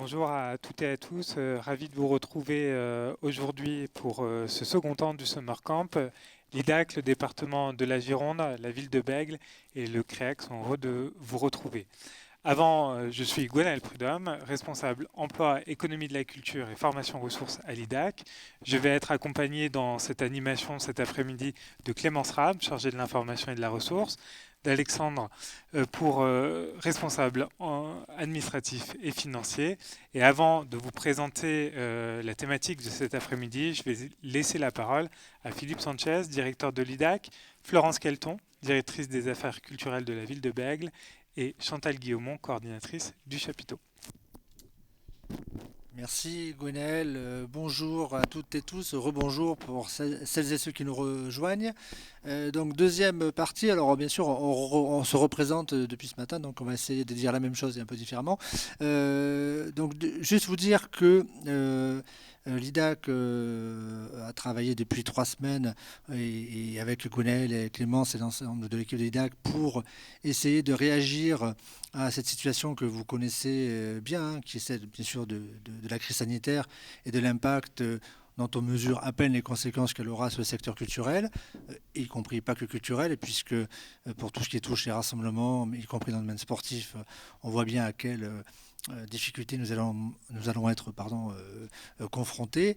Bonjour à toutes et à tous, ravi de vous retrouver aujourd'hui pour ce second temps du Summer Camp. L'IDAC, le département de la Gironde, la ville de Bègles et le CREAC sont heureux de vous retrouver. Avant, je suis Gwenaël Prudhomme, responsable emploi, économie de la culture et formation ressources à l'IDAC. Je vais être accompagné dans cette animation cet après-midi de Clémence Rab, chargée de l'information et de la ressource, d'Alexandre pour responsable administratif et financier. Et avant de vous présenter la thématique de cet après-midi, je vais laisser la parole à Philippe Sanchez, directeur de l'IDAC, Florence Kelton, directrice des affaires culturelles de la ville de Bègles, et Chantal Guillaumont, coordinatrice du chapiteau. Merci Gwenaël, bonjour à toutes et tous, rebonjour pour celles et ceux qui nous rejoignent. Donc deuxième partie, alors bien sûr on se représente depuis ce matin, donc on va essayer de dire la même chose et un peu différemment. Juste vous dire que l'IDAC a travaillé depuis 3 semaines et avec Gwenaël et Clémence et l'ensemble de l'équipe de l'IDAC pour essayer de réagir à cette situation que vous connaissez bien, hein, qui est celle bien sûr de la crise sanitaire et de l'impact dont on mesure à peine les conséquences qu'elle aura sur le secteur culturel, y compris pas que culturel, et puisque pour tout ce qui touche les rassemblements, y compris dans le domaine sportif, on voit bien à quelles difficultés nous allons être confrontés.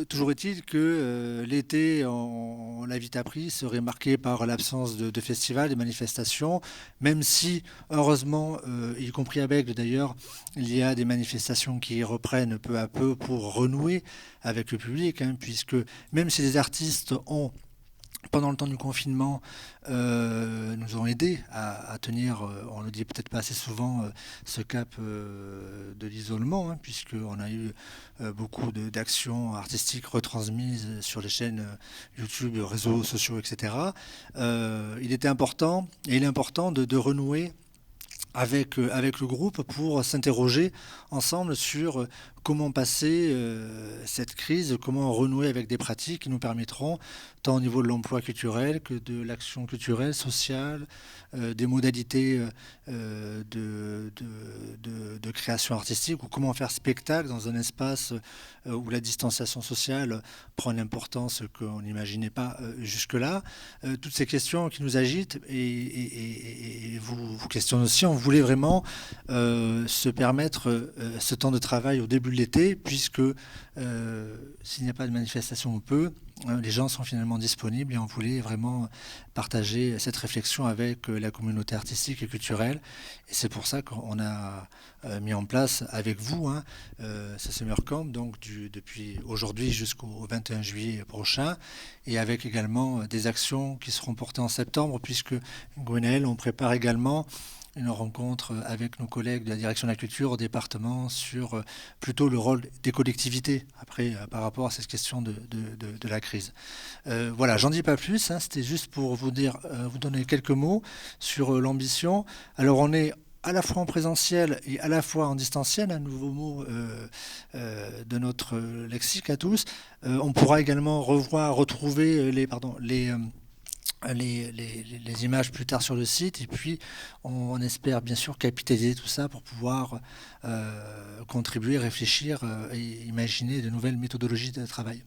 Toujours est-il que l'été, on l'a vite appris, serait marqué par l'absence de festivals, de manifestations, même si, heureusement, y compris à Bègles d'ailleurs, il y a des manifestations qui reprennent peu à peu pour renouer avec le public, hein, puisque même si les artistes ont pendant le temps du confinement, nous ont aidés à tenir, on ne le dit peut-être pas assez souvent, ce cap de l'isolement, hein, puisqu'on a eu beaucoup d'actions artistiques retransmises sur les chaînes YouTube, réseaux sociaux, etc. Il était important, et il est important de renouer avec le groupe pour s'interroger ensemble sur comment passer cette crise, comment renouer avec des pratiques qui nous permettront, tant au niveau de l'emploi culturel que de l'action culturelle, sociale, des modalités de création artistique, ou comment faire spectacle dans un espace où la distanciation sociale prend une importance qu'on n'imaginait pas jusque-là. Toutes ces questions qui nous agitent et vous questionnent aussi. On voulait vraiment se permettre ce temps de travail au début de l'été, puisque s'il n'y a pas de manifestation ou peu, les gens sont finalement disponibles, et on voulait vraiment partager cette réflexion avec la communauté artistique et culturelle. Et c'est pour ça qu'on a mis en place avec vous ce Summer Camp, donc depuis aujourd'hui jusqu'au 21 juillet prochain, et avec également des actions qui seront portées en septembre, puisque Gwenaël, on prépare également une rencontre avec nos collègues de la direction de la culture au département sur plutôt le rôle des collectivités après par rapport à cette question de la crise. Voilà, j'en dis pas plus, hein, c'était juste pour vous dire, vous donner quelques mots sur l'ambition. Alors on est à la fois en présentiel et à la fois en distanciel, un nouveau mot de notre lexique à tous. On pourra également retrouver les images plus tard sur le site, et puis on espère bien sûr capitaliser tout ça pour pouvoir contribuer, réfléchir et imaginer de nouvelles méthodologies de travail.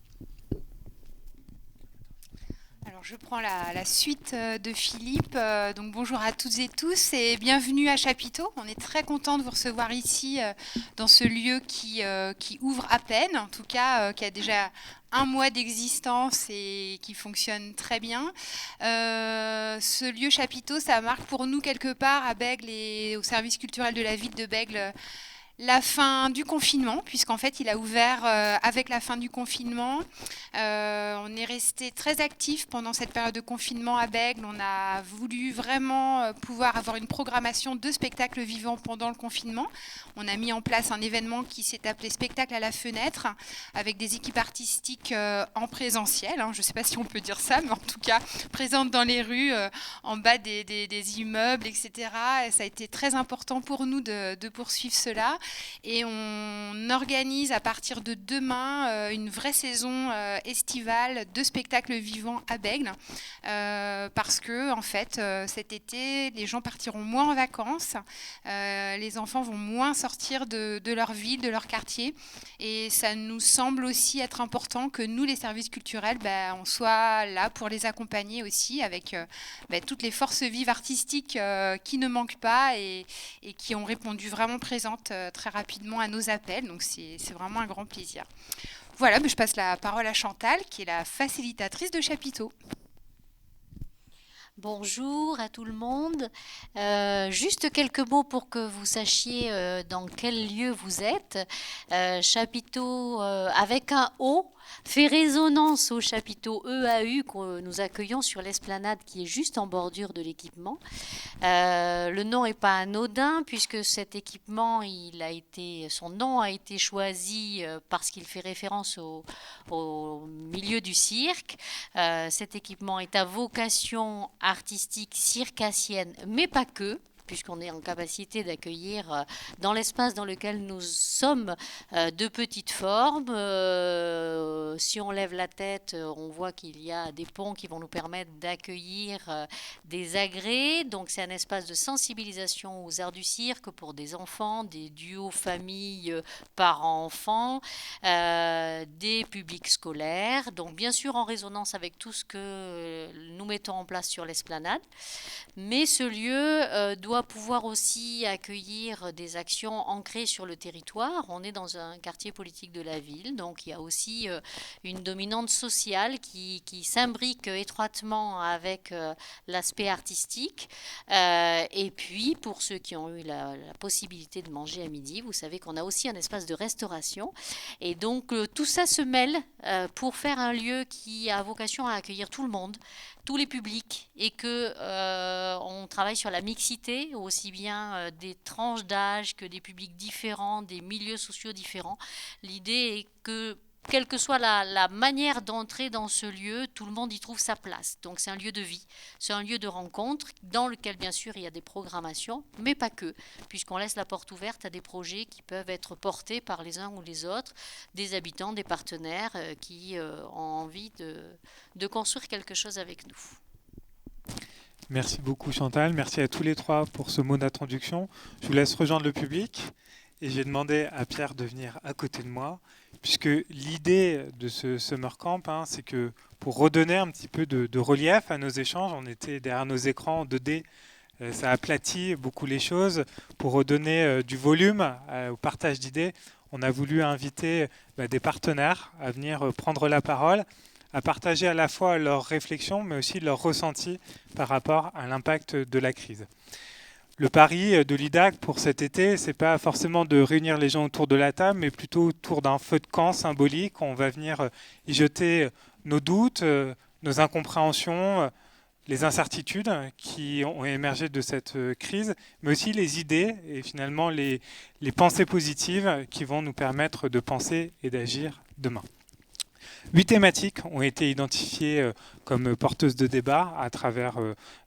Alors je prends la suite de Philippe. Donc bonjour à toutes et tous et bienvenue à Chapiteau. On est très content de vous recevoir ici dans ce lieu qui ouvre à peine, en tout cas qui a déjà un mois d'existence et qui fonctionne très bien. Ce lieu Chapiteau, ça marque pour nous quelque part à Bègles et au service culturel de la ville de Bègles la fin du confinement, puisqu'en fait il a ouvert avec la fin du confinement. On est resté très actifs pendant cette période de confinement à Bègles. On a voulu vraiment pouvoir avoir une programmation de spectacles vivants pendant le confinement. On a mis en place un événement qui s'est appelé Spectacle à la fenêtre, avec des équipes artistiques en présentiel. Je ne sais pas si on peut dire ça, mais en tout cas présentes dans les rues, en bas des immeubles, etc. Et ça a été très important pour nous de poursuivre cela. Et on organise à partir de demain une vraie saison estivale de spectacles vivants à Bègles. Parce que, en fait, cet été, les gens partiront moins en vacances. Les enfants vont moins sortir de leur ville, de leur quartier. Et ça nous semble aussi être important que nous, les services culturels, on soit là pour les accompagner aussi avec toutes les forces vives artistiques qui ne manquent pas et qui ont répondu vraiment présentes très rapidement à nos appels. Donc c'est vraiment un grand plaisir. Voilà, je passe la parole à Chantal, qui est la facilitatrice de Chapiteau. Bonjour à tout le monde. Juste quelques mots pour que vous sachiez dans quel lieu vous êtes. Chapiteau avec un O fait résonance au chapiteau EAU que nous accueillons sur l'esplanade qui est juste en bordure de l'équipement. Le nom n'est pas anodin puisque cet équipement, son nom a été choisi parce qu'il fait référence au milieu du cirque. Cet équipement est à vocation artistique circassienne, mais pas que, puisqu'on est en capacité d'accueillir dans l'espace dans lequel nous sommes de petites formes. Si on lève la tête, on voit qu'il y a des ponts qui vont nous permettre d'accueillir des agrès. Donc c'est un espace de sensibilisation aux arts du cirque pour des enfants, des duos familles, parents-enfants, des publics scolaires. Donc bien sûr en résonance avec tout ce que nous mettons en place sur l'esplanade. Mais ce lieu doit pouvoir aussi accueillir des actions ancrées sur le territoire. On est dans un quartier politique de la ville, donc il y a aussi une dominante sociale qui s'imbrique étroitement avec l'aspect artistique. Et puis, pour ceux qui ont eu la possibilité de manger à midi, vous savez qu'on a aussi un espace de restauration. Et donc, tout ça se mêle pour faire un lieu qui a vocation à accueillir tout le monde, tous les publics, et que on travaille sur la mixité, aussi bien des tranches d'âge que des publics différents, des milieux sociaux différents. L'idée est que, quelle que soit la manière d'entrer dans ce lieu, tout le monde y trouve sa place. Donc c'est un lieu de vie, c'est un lieu de rencontre dans lequel bien sûr il y a des programmations, mais pas que, puisqu'on laisse la porte ouverte à des projets qui peuvent être portés par les uns ou les autres, des habitants, des partenaires qui ont envie de construire quelque chose avec nous. Merci beaucoup Chantal, merci à tous les trois pour ce mot d'introduction. Je vous laisse rejoindre le public et j'ai demandé à Pierre de venir à côté de moi, puisque l'idée de ce Summer Camp, c'est que pour redonner un petit peu de relief à nos échanges, on était derrière nos écrans 2D, ça aplatit beaucoup les choses. Pour redonner du volume au partage d'idées, on a voulu inviter des partenaires à venir prendre la parole, à partager à la fois leurs réflexions, mais aussi leurs ressentis par rapport à l'impact de la crise. Le pari de l'IDAC pour cet été, c'est pas forcément de réunir les gens autour de la table, mais plutôt autour d'un feu de camp symbolique. On va venir y jeter nos doutes, nos incompréhensions, les incertitudes qui ont émergé de cette crise, mais aussi les idées et finalement les pensées positives qui vont nous permettre de penser et d'agir demain. 8 thématiques ont été identifiées comme porteuses de débat à travers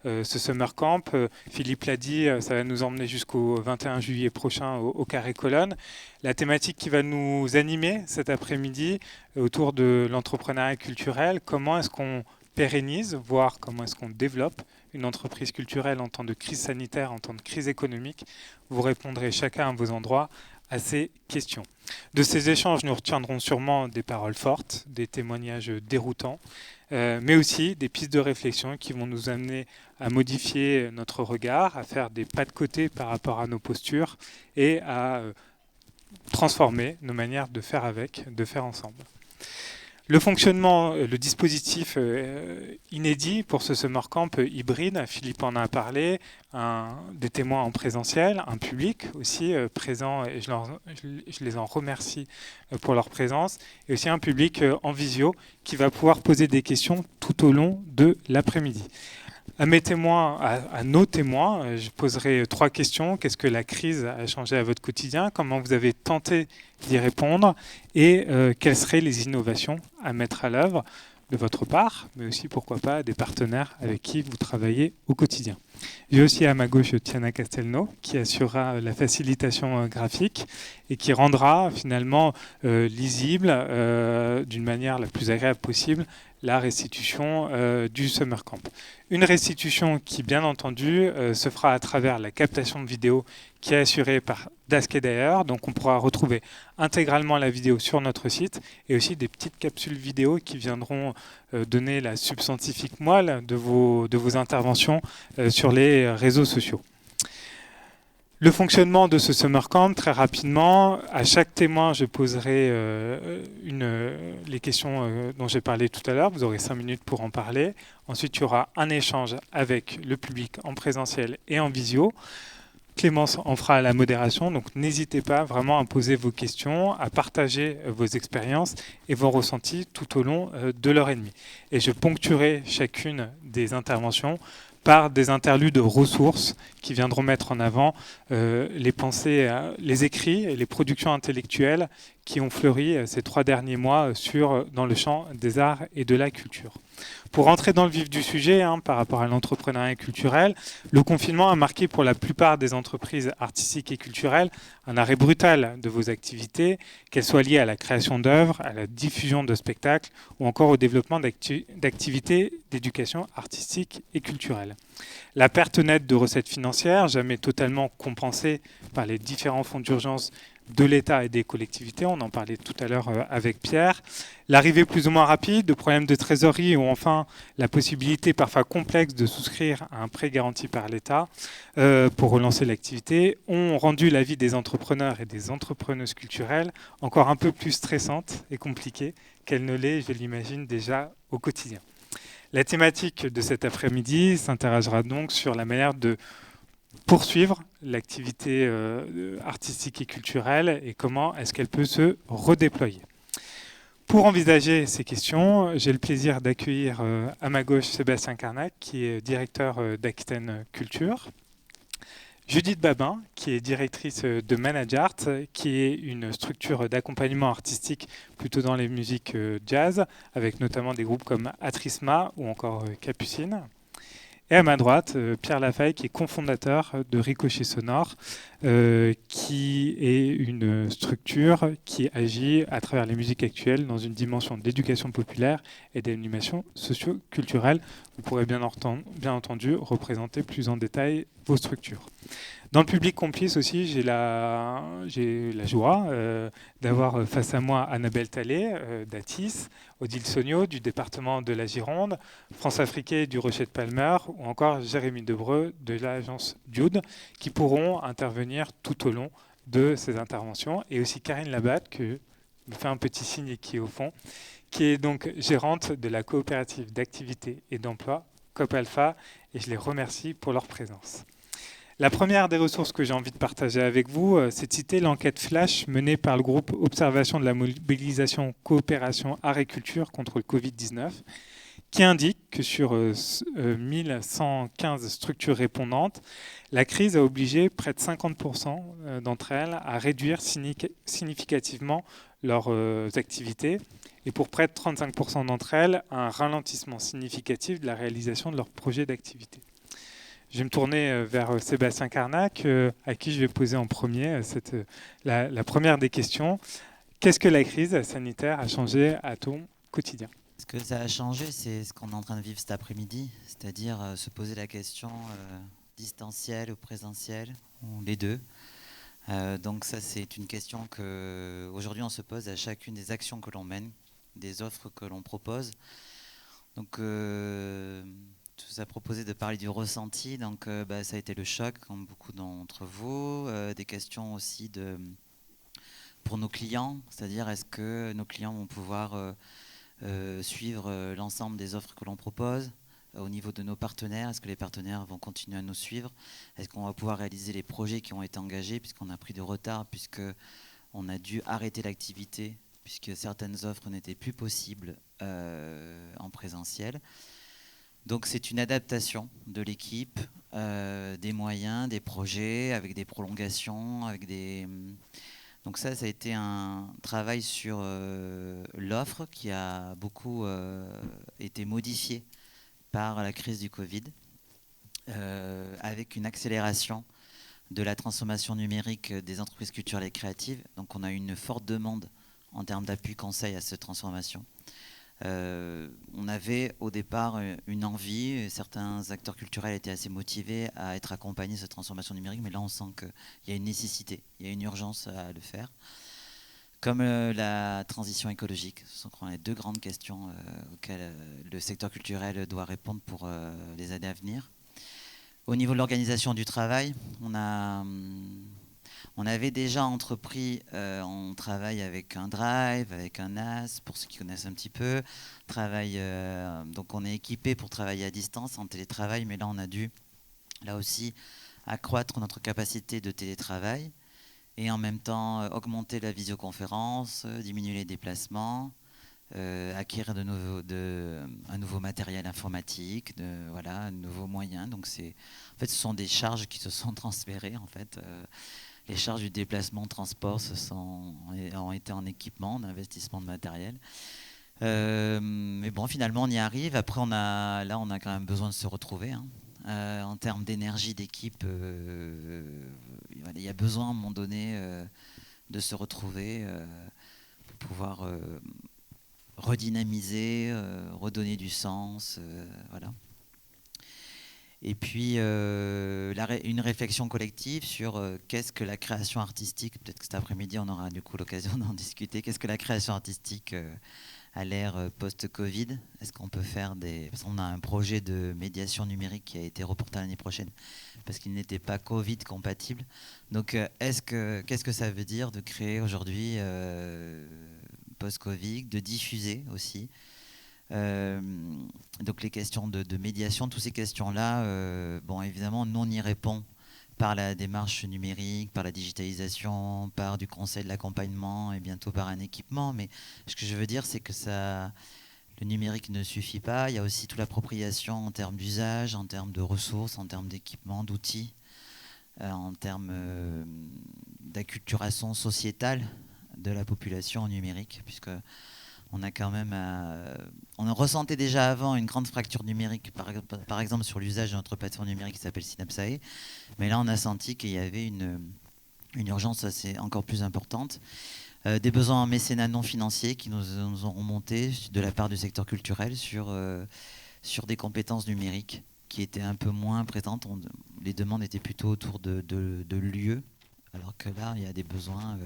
ce Summer Camp. Philippe l'a dit, ça va nous emmener jusqu'au 21 juillet prochain au Carré Colonne. La thématique qui va nous animer cet après-midi autour de l'entrepreneuriat culturel, comment est-ce qu'on pérennise, voire comment est-ce qu'on développe une entreprise culturelle en temps de crise sanitaire, en temps de crise économique. Vous répondrez chacun à vos endroits à ces questions. De ces échanges, nous retiendrons sûrement des paroles fortes, des témoignages déroutants, mais aussi des pistes de réflexion qui vont nous amener à modifier notre regard, à faire des pas de côté par rapport à nos postures et à transformer nos manières de faire avec, de faire ensemble. Le fonctionnement, le dispositif inédit pour ce Summer Camp hybride, Philippe en a parlé, des témoins en présentiel, un public aussi présent, et je les en remercie pour leur présence, et aussi un public en visio qui va pouvoir poser des questions tout au long de l'après-midi. À nos témoins, je poserai 3 questions. Qu'est-ce que la crise a changé à votre quotidien? Comment vous avez tenté d'y répondre? Et quelles seraient les innovations à mettre à l'œuvre? de votre part, mais aussi, pourquoi pas, des partenaires avec qui vous travaillez au quotidien. J'ai aussi à ma gauche Tiana Castelnau, qui assurera la facilitation graphique et qui rendra finalement lisible, d'une manière la plus agréable possible, la restitution du Summer Camp. Une restitution qui, bien entendu, se fera à travers la captation de vidéo qui est assurée par Daskedayer. Donc on pourra retrouver intégralement la vidéo sur notre site et aussi des petites capsules vidéo qui viendront donner la substantifique moelle de vos interventions sur les réseaux sociaux. Le fonctionnement de ce Summer Camp, très rapidement, à chaque témoin, je poserai les questions dont j'ai parlé tout à l'heure. Vous aurez 5 minutes pour en parler. Ensuite, il y aura un échange avec le public en présentiel et en visio. Clémence en fera la modération, donc n'hésitez pas vraiment à poser vos questions, à partager vos expériences et vos ressentis tout au long de l'heure et demie. Et je ponctuerai chacune des interventions par des interludes de ressources qui viendront mettre en avant les pensées, les écrits et les productions intellectuelles qui ont fleuri ces 3 derniers mois dans le champ des arts et de la culture. Pour rentrer dans le vif du sujet, par rapport à l'entrepreneuriat culturel, le confinement a marqué pour la plupart des entreprises artistiques et culturelles un arrêt brutal de vos activités, qu'elles soient liées à la création d'œuvres, à la diffusion de spectacles ou encore au développement d'activités d'éducation artistique et culturelle. La perte nette de recettes financières, jamais totalement compensée par les différents fonds d'urgence de l'État et des collectivités, on en parlait tout à l'heure avec Pierre, l'arrivée plus ou moins rapide de problèmes de trésorerie ou enfin la possibilité parfois complexe de souscrire à un prêt garanti par l'État pour relancer l'activité ont rendu la vie des entrepreneurs et des entrepreneuses culturelles encore un peu plus stressante et compliquée qu'elle ne l'est, je l'imagine, déjà au quotidien. La thématique de cet après-midi s'interrogera donc sur la manière de poursuivre l'activité artistique et culturelle et comment est-ce qu'elle peut se redéployer. Pour envisager ces questions, j'ai le plaisir d'accueillir à ma gauche Sébastien Carnac, qui est directeur d'Aquitaine Culture, Judith Babin, qui est directrice de Managart, qui est une structure d'accompagnement artistique plutôt dans les musiques jazz, avec notamment des groupes comme Atrisma ou encore Capucine. Et à ma droite, Pierre Lafaille, qui est cofondateur de Ricochet Sonore, qui est une structure qui agit à travers les musiques actuelles dans une dimension d'éducation populaire et d'animation socio-culturelle. Vous pourrez bien entendu représenter plus en détail vos structures. Dans le public complice aussi, j'ai la joie d'avoir face à moi Annabelle Talley d'Atis, Odile Sogno du département de la Gironde, France Afriquet du Rocher de Palmer ou encore Jérémy Debreu de l'agence Dude qui pourront intervenir tout au long de ces interventions et aussi Karine Labatte qui me fait un petit signe et qui est au fond, qui est donc gérante de la coopérative d'activité et d'emploi COP Alpha et je les remercie pour leur présence. La première des ressources que j'ai envie de partager avec vous, c'est de citer l'enquête flash menée par le groupe Observation de la mobilisation coopération art et culture contre le Covid-19, qui indique que sur 1115 structures répondantes, la crise a obligé près de 50% d'entre elles à réduire significativement leurs activités et pour près de 35% d'entre elles, un ralentissement significatif de la réalisation de leurs projets d'activité. Je vais me tourner vers Sébastien Carnac, à qui je vais poser en premier la première des questions. Qu'est-ce que la crise sanitaire a changé à ton quotidien ? Ce que ça a changé, c'est ce qu'on est en train de vivre cet après-midi, c'est-à-dire se poser la question distancielle ou présentielle, ou les deux. Donc ça, c'est une question qu'aujourd'hui on se pose à chacune des actions que l'on mène, des offres que l'on propose. Donc ça a proposé de parler du ressenti, donc ça a été le choc, comme beaucoup d'entre vous. Des questions aussi pour nos clients, c'est-à-dire est-ce que nos clients vont pouvoir suivre l'ensemble des offres que l'on propose au niveau de nos partenaires, est-ce que les partenaires vont continuer à nous suivre, est-ce qu'on va pouvoir réaliser les projets qui ont été engagés, puisqu'on a pris de retard, puisqu'on a dû arrêter l'activité, puisque certaines offres n'étaient plus possibles en présentiel. Donc c'est une adaptation de l'équipe, des moyens, des projets, avec des prolongations, avec des... Donc ça a été un travail sur l'offre qui a beaucoup été modifié par la crise du Covid, avec une accélération de la transformation numérique des entreprises culturelles et créatives. Donc on a eu une forte demande en termes d'appui conseil à cette transformation. On avait au départ une envie, certains acteurs culturels étaient assez motivés à être accompagnés de cette transformation numérique, mais là on sent qu'il y a une nécessité, il y a une urgence à le faire. Comme la transition écologique, ce sont les deux grandes questions auxquelles le secteur culturel doit répondre pour les années à venir. Au niveau de l'organisation du travail, on avait déjà entrepris, on travaille avec un Drive, avec un NAS, pour ceux qui connaissent un petit peu. Donc on est équipé pour travailler à distance, en télétravail, mais là on a dû, là aussi, accroître notre capacité de télétravail et en même temps augmenter la visioconférence, diminuer les déplacements, acquérir un nouveau matériel informatique, de nouveaux moyens. Donc en fait, ce sont des charges qui se sont transférées en fait. Les charges du déplacement, transport ont été en équipement, en investissement de matériel. Mais bon, finalement, on y arrive. Après, on a quand même besoin de se retrouver. En termes d'énergie d'équipe, il y a besoin à un moment donné de se retrouver pour pouvoir redynamiser, redonner du sens. Voilà. Et puis une réflexion collective sur qu'est-ce que la création artistique, peut-être que cet après-midi on aura du coup l'occasion d'en discuter, qu'est-ce que la création artistique à l'ère post-Covid. Est-ce qu'on peut faire parce qu'on a un projet de médiation numérique qui a été reporté l'année prochaine parce qu'il n'était pas Covid compatible. Donc qu'est-ce que ça veut dire de créer aujourd'hui post-Covid, de diffuser aussi donc les questions de médiation, toutes ces questions-là, bon évidemment nous on y répond par la démarche numérique, par la digitalisation, par du conseil, de l'accompagnement et bientôt par un équipement. Mais ce que je veux dire, c'est que le numérique ne suffit pas. Il y a aussi toute l'appropriation en termes d'usage, en termes de ressources, en termes d'équipement, d'outils, en termes d'acculturation sociétale de la population au numérique, puisque on a quand même, on ressentait déjà avant une grande fracture numérique, par exemple sur l'usage de notre plateforme numérique qui s'appelle Synapsae, mais là on a senti qu'il y avait une urgence encore plus importante. Des besoins en mécénat non financiers qui nous ont remonté de la part du secteur culturel sur des compétences numériques qui étaient un peu moins présentes. Les demandes étaient plutôt autour de lieux, alors que là il y a des besoins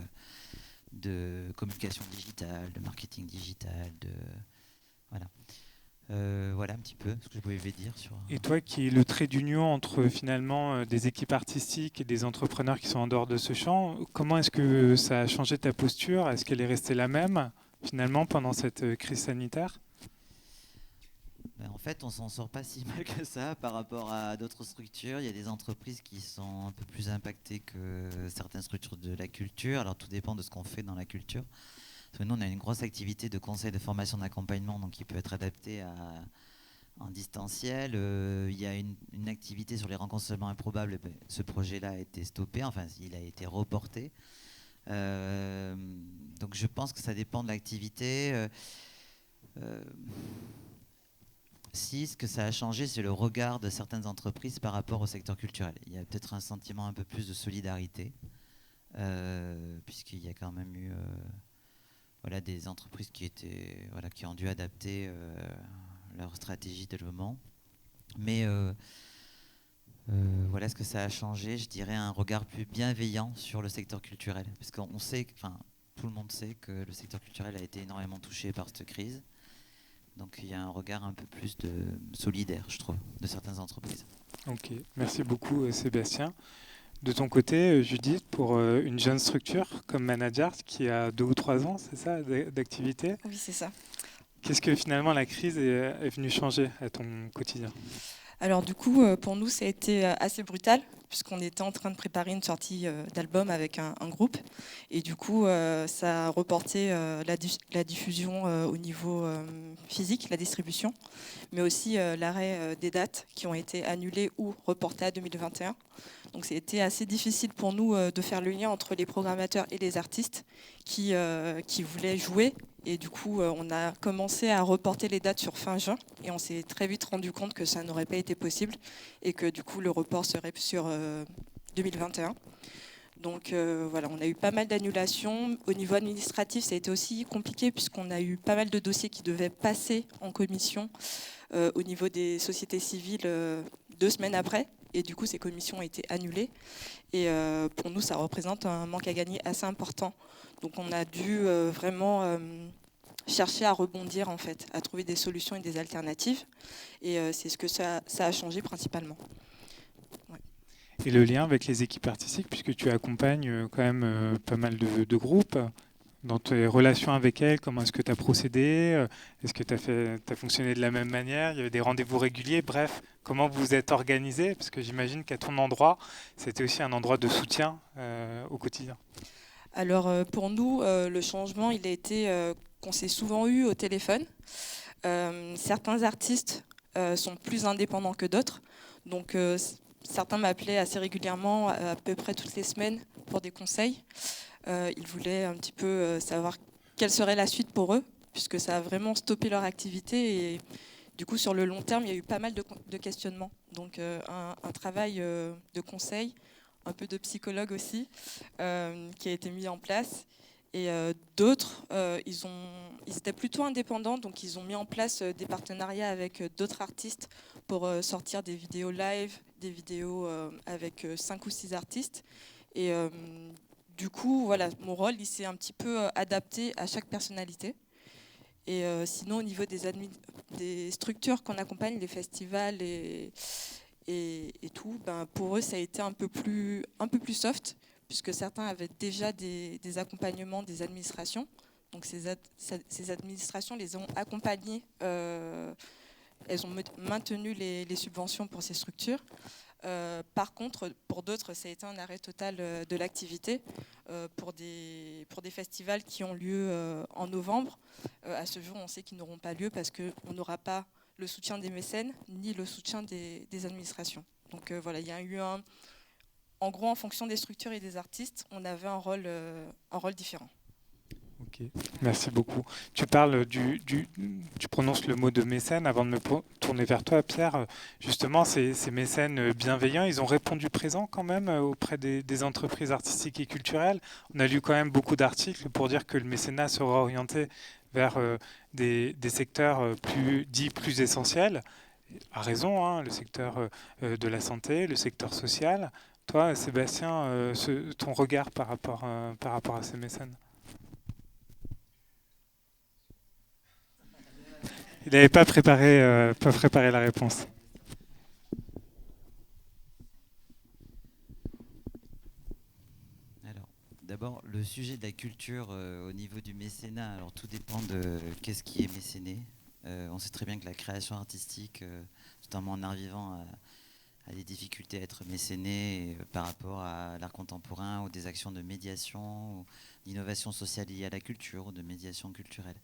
de communication digitale, de marketing digital, voilà. Voilà un petit peu ce que je pouvais dire sur... Et toi qui es le trait d'union entre finalement des équipes artistiques et des entrepreneurs qui sont en dehors de ce champ, comment est-ce que ça a changé ta posture? Est-ce qu'elle est restée la même finalement pendant cette crise sanitaire? En fait, on s'en sort pas si mal que ça par rapport à d'autres structures. Il y a des entreprises qui sont un peu plus impactées que certaines structures de la culture. Alors tout dépend de ce qu'on fait dans la culture. Parce que nous, on a une grosse activité de conseil, de formation, d'accompagnement, donc qui peut être adaptée en distanciel. Il y a une activité sur les rencontres seulement improbables. Ce projet-là a été stoppé, enfin il a été reporté. Donc je pense que ça dépend de l'activité. Si ce que ça a changé, c'est le regard de certaines entreprises par rapport au secteur culturel. Il y a peut-être un sentiment un peu plus de solidarité, puisqu'il y a quand même eu des entreprises qui ont dû adapter leur stratégie de développement. Mais voilà ce que ça a changé, je dirais un regard plus bienveillant sur le secteur culturel. Parce qu'on sait, tout le monde sait que le secteur culturel a été énormément touché par cette crise. Donc il y a un regard un peu plus solidaire, je trouve, de certaines entreprises. Ok, merci beaucoup Sébastien. De ton côté, Judith, pour une jeune structure comme Manager qui a 2 ou 3 ans, c'est ça, d'activité? Oui, c'est ça. Qu'est-ce que finalement la crise est venue changer à ton quotidien? Alors du coup, pour nous, ça a été assez brutal, puisqu'on était en train de préparer une sortie d'album avec un groupe. Et du coup, ça a reporté la diffusion au niveau physique, la distribution, mais aussi l'arrêt des dates qui ont été annulées ou reportées à 2021. Donc c'était assez difficile pour nous de faire le lien entre les programmateurs et les artistes qui voulaient jouer. Et du coup, on a commencé à reporter les dates sur fin juin. Et on s'est très vite rendu compte que ça n'aurait pas été possible et que du coup, le report serait sur 2021. Donc voilà, on a eu pas mal d'annulations. Au niveau administratif, ça a été aussi compliqué puisqu'on a eu pas mal de dossiers qui devaient passer en commission au niveau des sociétés civiles 2 semaines après. Et du coup, ces commissions ont été annulées. Et pour nous, ça représente un manque à gagner assez important. Donc on a dû vraiment chercher à rebondir, en fait, à trouver des solutions et des alternatives. Et c'est ce que ça a changé principalement. Ouais. Et le lien avec les équipes artistiques, puisque tu accompagnes quand même pas mal de groupes, dans tes relations avec elles, comment est-ce que tu as procédé? Est-ce que tu as fonctionné de la même manière? Il y avait des rendez-vous réguliers? Bref, comment vous vous êtes organisé? Parce que j'imagine qu'à ton endroit, c'était aussi un endroit de soutien au quotidien. Alors pour nous, le changement, il a été qu'on s'est souvent eu au téléphone. Certains artistes sont plus indépendants que d'autres. Donc certains m'appelaient assez régulièrement, à peu près toutes les semaines, pour des conseils. Ils voulaient un petit peu savoir quelle serait la suite pour eux, puisque ça a vraiment stoppé leur activité. Et du coup, sur le long terme, il y a eu pas mal de questionnements. Donc un travail de conseil, un peu de psychologue aussi, qui a été mis en place. Et d'autres, ils étaient plutôt indépendants, donc ils ont mis en place des partenariats avec d'autres artistes pour sortir des vidéos live, des vidéos avec 5 ou 6 artistes. Et du coup, voilà, mon rôle, il s'est un petit peu adapté à chaque personnalité. Et sinon, au niveau des structures qu'on accompagne, les festivals et tout, ben, pour eux, ça a été un peu plus soft, puisque certains avaient déjà des accompagnements des administrations. Donc ces administrations les ont accompagnés, elles ont maintenu les subventions pour ces structures. Par contre, pour d'autres, ça a été un arrêt total de l'activité. Pour des festivals qui ont lieu en novembre, à ce jour, on sait qu'ils n'auront pas lieu parce qu'on n'aura pas le soutien des mécènes ni le soutien des administrations. Donc voilà, il y a eu en gros, en fonction des structures et des artistes, on avait un rôle différent. Ok, merci beaucoup. Tu parles tu prononces le mot de mécène. Avant de me tourner vers toi, Pierre, justement, ces mécènes bienveillants, ils ont répondu présent quand même auprès des entreprises artistiques et culturelles. On a lu quand même beaucoup d'articles pour dire que le mécénat sera orienté vers des secteurs dits plus essentiels. À raison, hein, le secteur de la santé, le secteur social. Toi, Sébastien, ton regard par rapport à ces mécènes? Il n'avait pas préparé la réponse. Alors, d'abord, le sujet de la culture au niveau du mécénat, alors tout dépend de qu'est-ce qui est mécéné. On sait très bien que la création artistique, notamment en art vivant, a des difficultés à être mécénée par rapport à l'art contemporain ou des actions de médiation, ou d'innovation sociale liée à la culture, ou de médiation culturelle.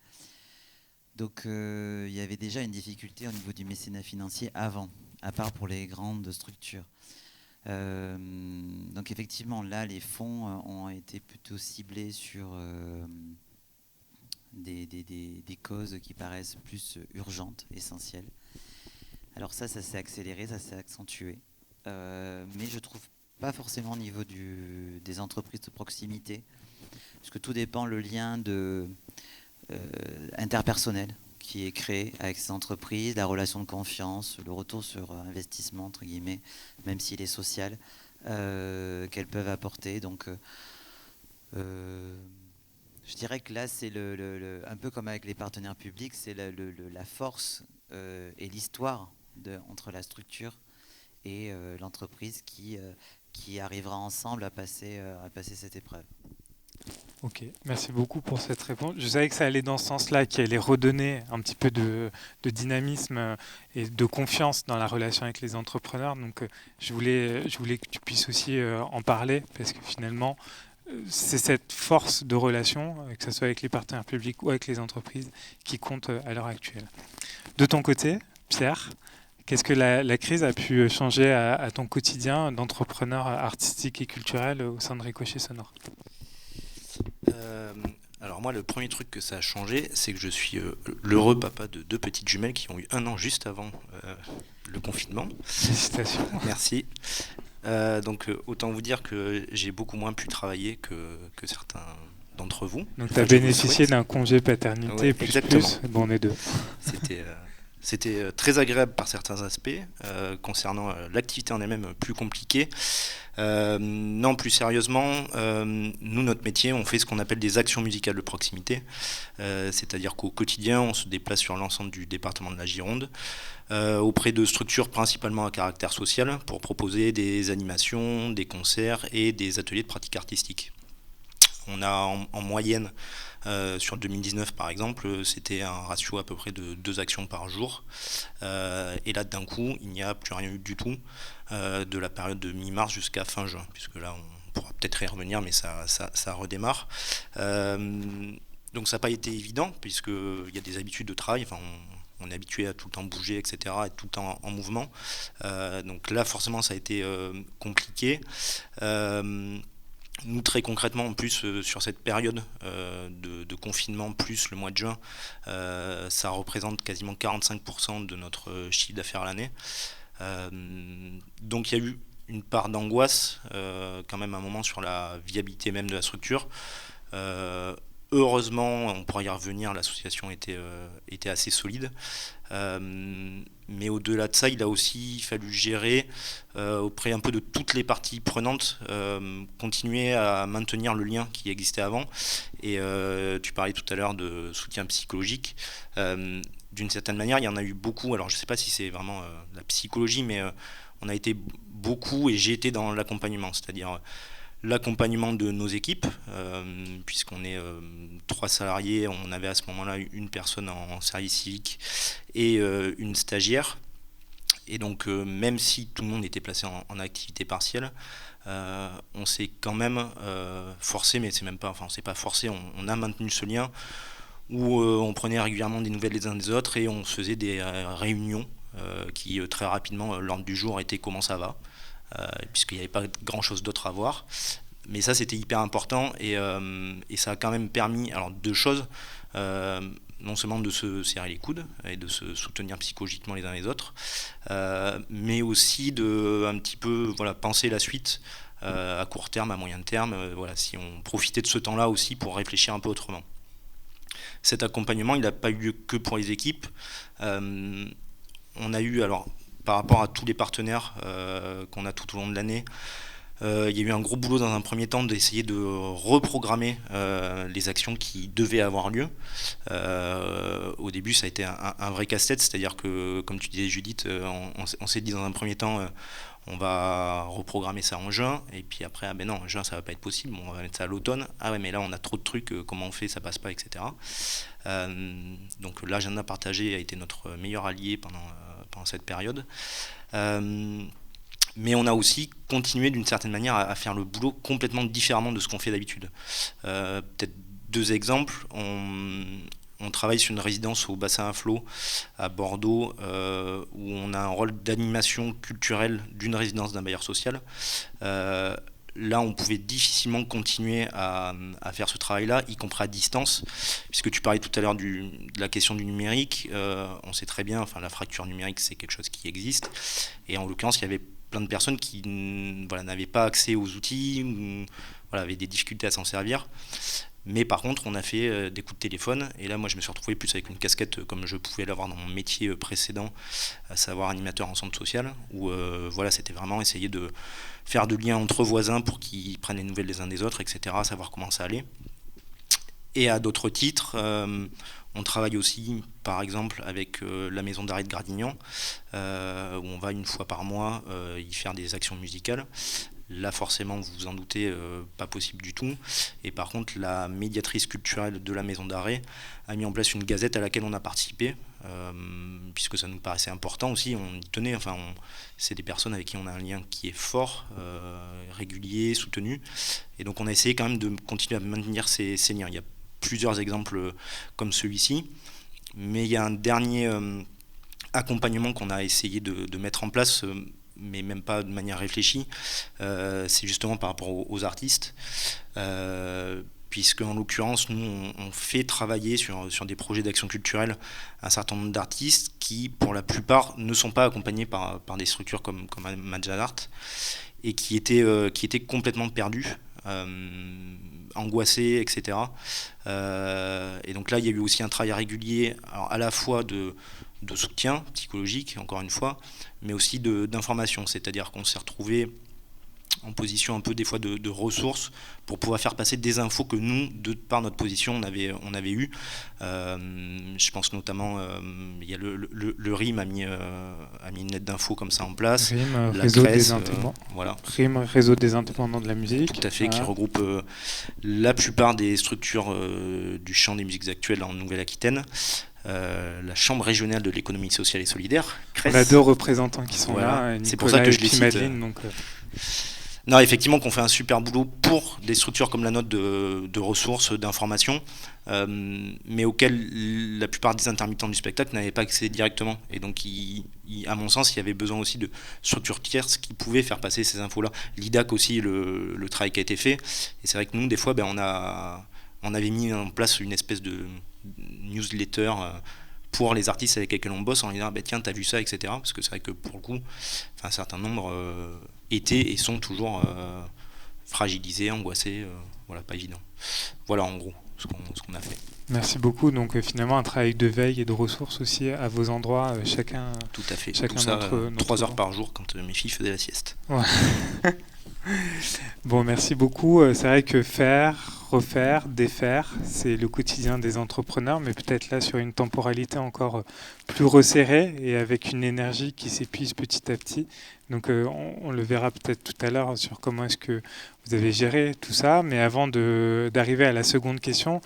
Donc il y avait déjà une difficulté au niveau du mécénat financier avant, à part pour les grandes structures. Donc effectivement, là, les fonds ont été plutôt ciblés sur des causes qui paraissent plus urgentes, essentielles. Alors ça s'est accéléré, ça s'est accentué. Mais je trouve pas forcément au niveau des entreprises de proximité, parce que tout dépend le lien interpersonnel qui est créé avec ces entreprises, la relation de confiance, le retour sur investissement, entre guillemets, même s'il est social, qu'elles peuvent apporter. Donc, je dirais que là, c'est un peu comme avec les partenaires publics, c'est la force et l'histoire entre la structure et l'entreprise qui arrivera ensemble à passer cette épreuve. Ok, merci beaucoup pour cette réponse. Je savais que ça allait dans ce sens-là, qu'il allait redonner un petit peu de dynamisme et de confiance dans la relation avec les entrepreneurs. Donc, je voulais que tu puisses aussi en parler, parce que finalement, c'est cette force de relation, que ce soit avec les partenaires publics ou avec les entreprises, qui compte à l'heure actuelle. De ton côté, Pierre, qu'est-ce que la crise a pu changer à ton quotidien d'entrepreneur artistique et culturel au sein de Ricochet Sonore? Euh, alors moi, le premier truc que ça a changé, c'est que je suis l'heureux papa de 2 petites jumelles qui ont eu 1 an juste avant le confinement. Félicitations. Merci. Donc autant vous dire que j'ai beaucoup moins pu travailler que certains d'entre vous. Donc tu as Enfin, je vous bénéficié souhaite. d'un congé paternité Ouais, plus. exactement. Bon, on est deux. C'était très agréable par certains aspects. Concernant l'activité en elle-même, plus compliquée. Non, plus sérieusement, nous, notre métier, on fait ce qu'on appelle des actions musicales de proximité. C'est-à-dire qu'au quotidien, on se déplace sur l'ensemble du département de la Gironde, auprès de structures principalement à caractère social, pour proposer des animations, des concerts et des ateliers de pratique artistique. On a en moyenne, sur 2019 par exemple, c'était un ratio à peu près de 2 actions par jour. Et là, d'un coup, il n'y a plus rien eu du tout de la période de mi-mars jusqu'à fin juin, puisque là, on pourra peut-être y revenir, mais ça redémarre. Donc ça n'a pas été évident, puisqu'il y a des habitudes de travail. Enfin, on est habitué à tout le temps bouger, etc., être tout le temps en mouvement. Donc là, forcément, ça a été compliqué. Nous, très concrètement, en plus, sur cette période de confinement, plus le mois de juin, ça représente quasiment 45% de notre chiffre d'affaires à l'année. Donc il y a eu une part d'angoisse, quand même, à un moment, sur la viabilité même de la structure. Heureusement, on pourra y revenir, l'association était assez solide. Mais au-delà de ça, il a aussi fallu gérer auprès un peu de toutes les parties prenantes, continuer à maintenir le lien qui existait avant. Et tu parlais tout à l'heure de soutien psychologique. D'une certaine manière, il y en a eu beaucoup. Alors je ne sais pas si c'est vraiment la psychologie, mais on a été beaucoup, et j'ai été dans l'accompagnement, c'est-à-dire l'accompagnement de nos équipes, puisqu'on est 3 salariés, on avait à ce moment-là une personne en service civique et une stagiaire. Et donc même si tout le monde était placé en activité partielle, on s'est quand même forcé, mais c'est même pas, enfin on s'est pas forcé, on a maintenu ce lien où on prenait régulièrement des nouvelles les uns des autres, et on se faisait des réunions qui très rapidement, l'ordre du jour était comment ça va. Puisqu'il n'y avait pas grand chose d'autre à voir. Mais ça, c'était hyper important, et ça a quand même permis, alors 2 choses, non seulement de se serrer les coudes et de se soutenir psychologiquement les uns les autres, mais aussi de un petit peu penser la suite à court terme, à moyen terme, si on profitait de ce temps-là aussi pour réfléchir un peu autrement. Cet accompagnement, il n'a pas eu lieu que pour les équipes. On a eu, alors, par rapport à tous les partenaires qu'on a tout au long de l'année, il y a eu un gros boulot dans un premier temps d'essayer de reprogrammer les actions qui devaient avoir lieu. Au début, ça a été un vrai casse-tête, c'est-à-dire que, comme tu disais Judith, on s'est dit dans un premier temps, on va reprogrammer ça en juin, et puis après, ah ben non, en juin ça va pas être possible, on va mettre ça à l'automne, ah ouais mais là on a trop de trucs, comment on fait, ça passe pas, etc. Donc l'agenda partagé a été notre meilleur allié pendant cette période. Mais on a aussi continué d'une certaine manière à faire le boulot complètement différemment de ce qu'on fait d'habitude. Peut-être 2 exemples. On travaille sur une résidence au bassin à flot à Bordeaux, où on a un rôle d'animation culturelle d'une résidence d'un bailleur social. Là, on pouvait difficilement continuer à faire ce travail-là, y compris à distance, puisque tu parlais tout à l'heure de la question du numérique. On sait très bien, la fracture numérique, c'est quelque chose qui existe. Et en l'occurrence, il y avait plein de personnes qui n'avaient pas accès aux outils, ou, avaient des difficultés à s'en servir. Mais par contre, on a fait des coups de téléphone, et là, moi, je me suis retrouvé plus avec une casquette comme je pouvais l'avoir dans mon métier précédent, à savoir animateur en centre social, où c'était vraiment essayer de faire de liens entre voisins pour qu'ils prennent les nouvelles les uns des autres, etc., savoir comment ça allait. Et à d'autres titres, on travaille aussi, par exemple, avec la maison d'arrêt de Gradignan, où on va 1 fois par mois y faire des actions musicales. Là, forcément, vous vous en doutez, pas possible du tout. Et par contre, la médiatrice culturelle de la maison d'arrêt a mis en place une gazette à laquelle on a participé, puisque ça nous paraissait important aussi. On y tenait, enfin, c'est des personnes avec qui on a un lien qui est fort, régulier, soutenu. Et donc, on a essayé quand même de continuer à maintenir ces liens. Il y a plusieurs exemples comme celui-ci, mais il y a un dernier accompagnement qu'on a essayé de mettre en place, mais même pas de manière réfléchie, c'est justement par rapport aux artistes, puisque en l'occurrence, nous, on fait travailler sur des projets d'action culturelle un certain nombre d'artistes qui, pour la plupart, ne sont pas accompagnés par des structures comme Madjad et qui étaient complètement perdus, angoissés, etc. Et donc là, il y a eu aussi un travail régulier, alors à la fois de soutien psychologique, encore une fois, mais aussi d'information. C'est-à-dire qu'on s'est retrouvé en position un peu des fois de ressources pour pouvoir faire passer des infos que nous, de par notre position, on avait eues. Je pense notamment, il y a le RIM a mis une lettre d'infos comme ça en place. RIM, la réseau, CRES, des indépendants. Voilà. RIM, réseau des indépendants de la musique. Tout à fait, Voilà. qui regroupe la plupart des structures du champ des musiques actuelles en Nouvelle-Aquitaine. La Chambre régionale de l'économie sociale et solidaire, CRES. On a 2 représentants qui sont Voilà. là, C'est pour ça que Nicolas je les et puis cite. Madeleine, donc, Non, effectivement, qu'on fait un super boulot pour des structures comme la nôtre de ressources, d'informations, mais auxquelles la plupart des intermittents du spectacle n'avaient pas accès directement. Et donc, à mon sens, il y avait besoin aussi de structures tierces qui pouvaient faire passer ces infos-là. L'IDAC aussi, le travail qui a été fait. Et c'est vrai que nous, des fois, on avait mis en place une espèce de newsletter pour les artistes avec lesquels on bosse en disant tiens, t'as vu ça, etc. Parce que c'est vrai que pour le coup, un certain nombre étaient et sont toujours fragilisés, angoissés, voilà, pas évident. Voilà en gros ce qu'on a fait. merci beaucoup. Donc finalement, un travail de veille et de ressources aussi à vos endroits, chacun. Tout à fait. Chacun Tout ça, notre 3 heures par jour quand mes filles faisaient la sieste. Ouais. Bon, merci beaucoup. C'est vrai que faire, refaire, défaire, c'est le quotidien des entrepreneurs, mais peut-être là sur une temporalité encore plus resserrée et avec une énergie qui s'épuise petit à petit. Donc on le verra peut-être tout à l'heure sur comment est-ce que vous avez géré tout ça. Mais avant d'arriver à la seconde question,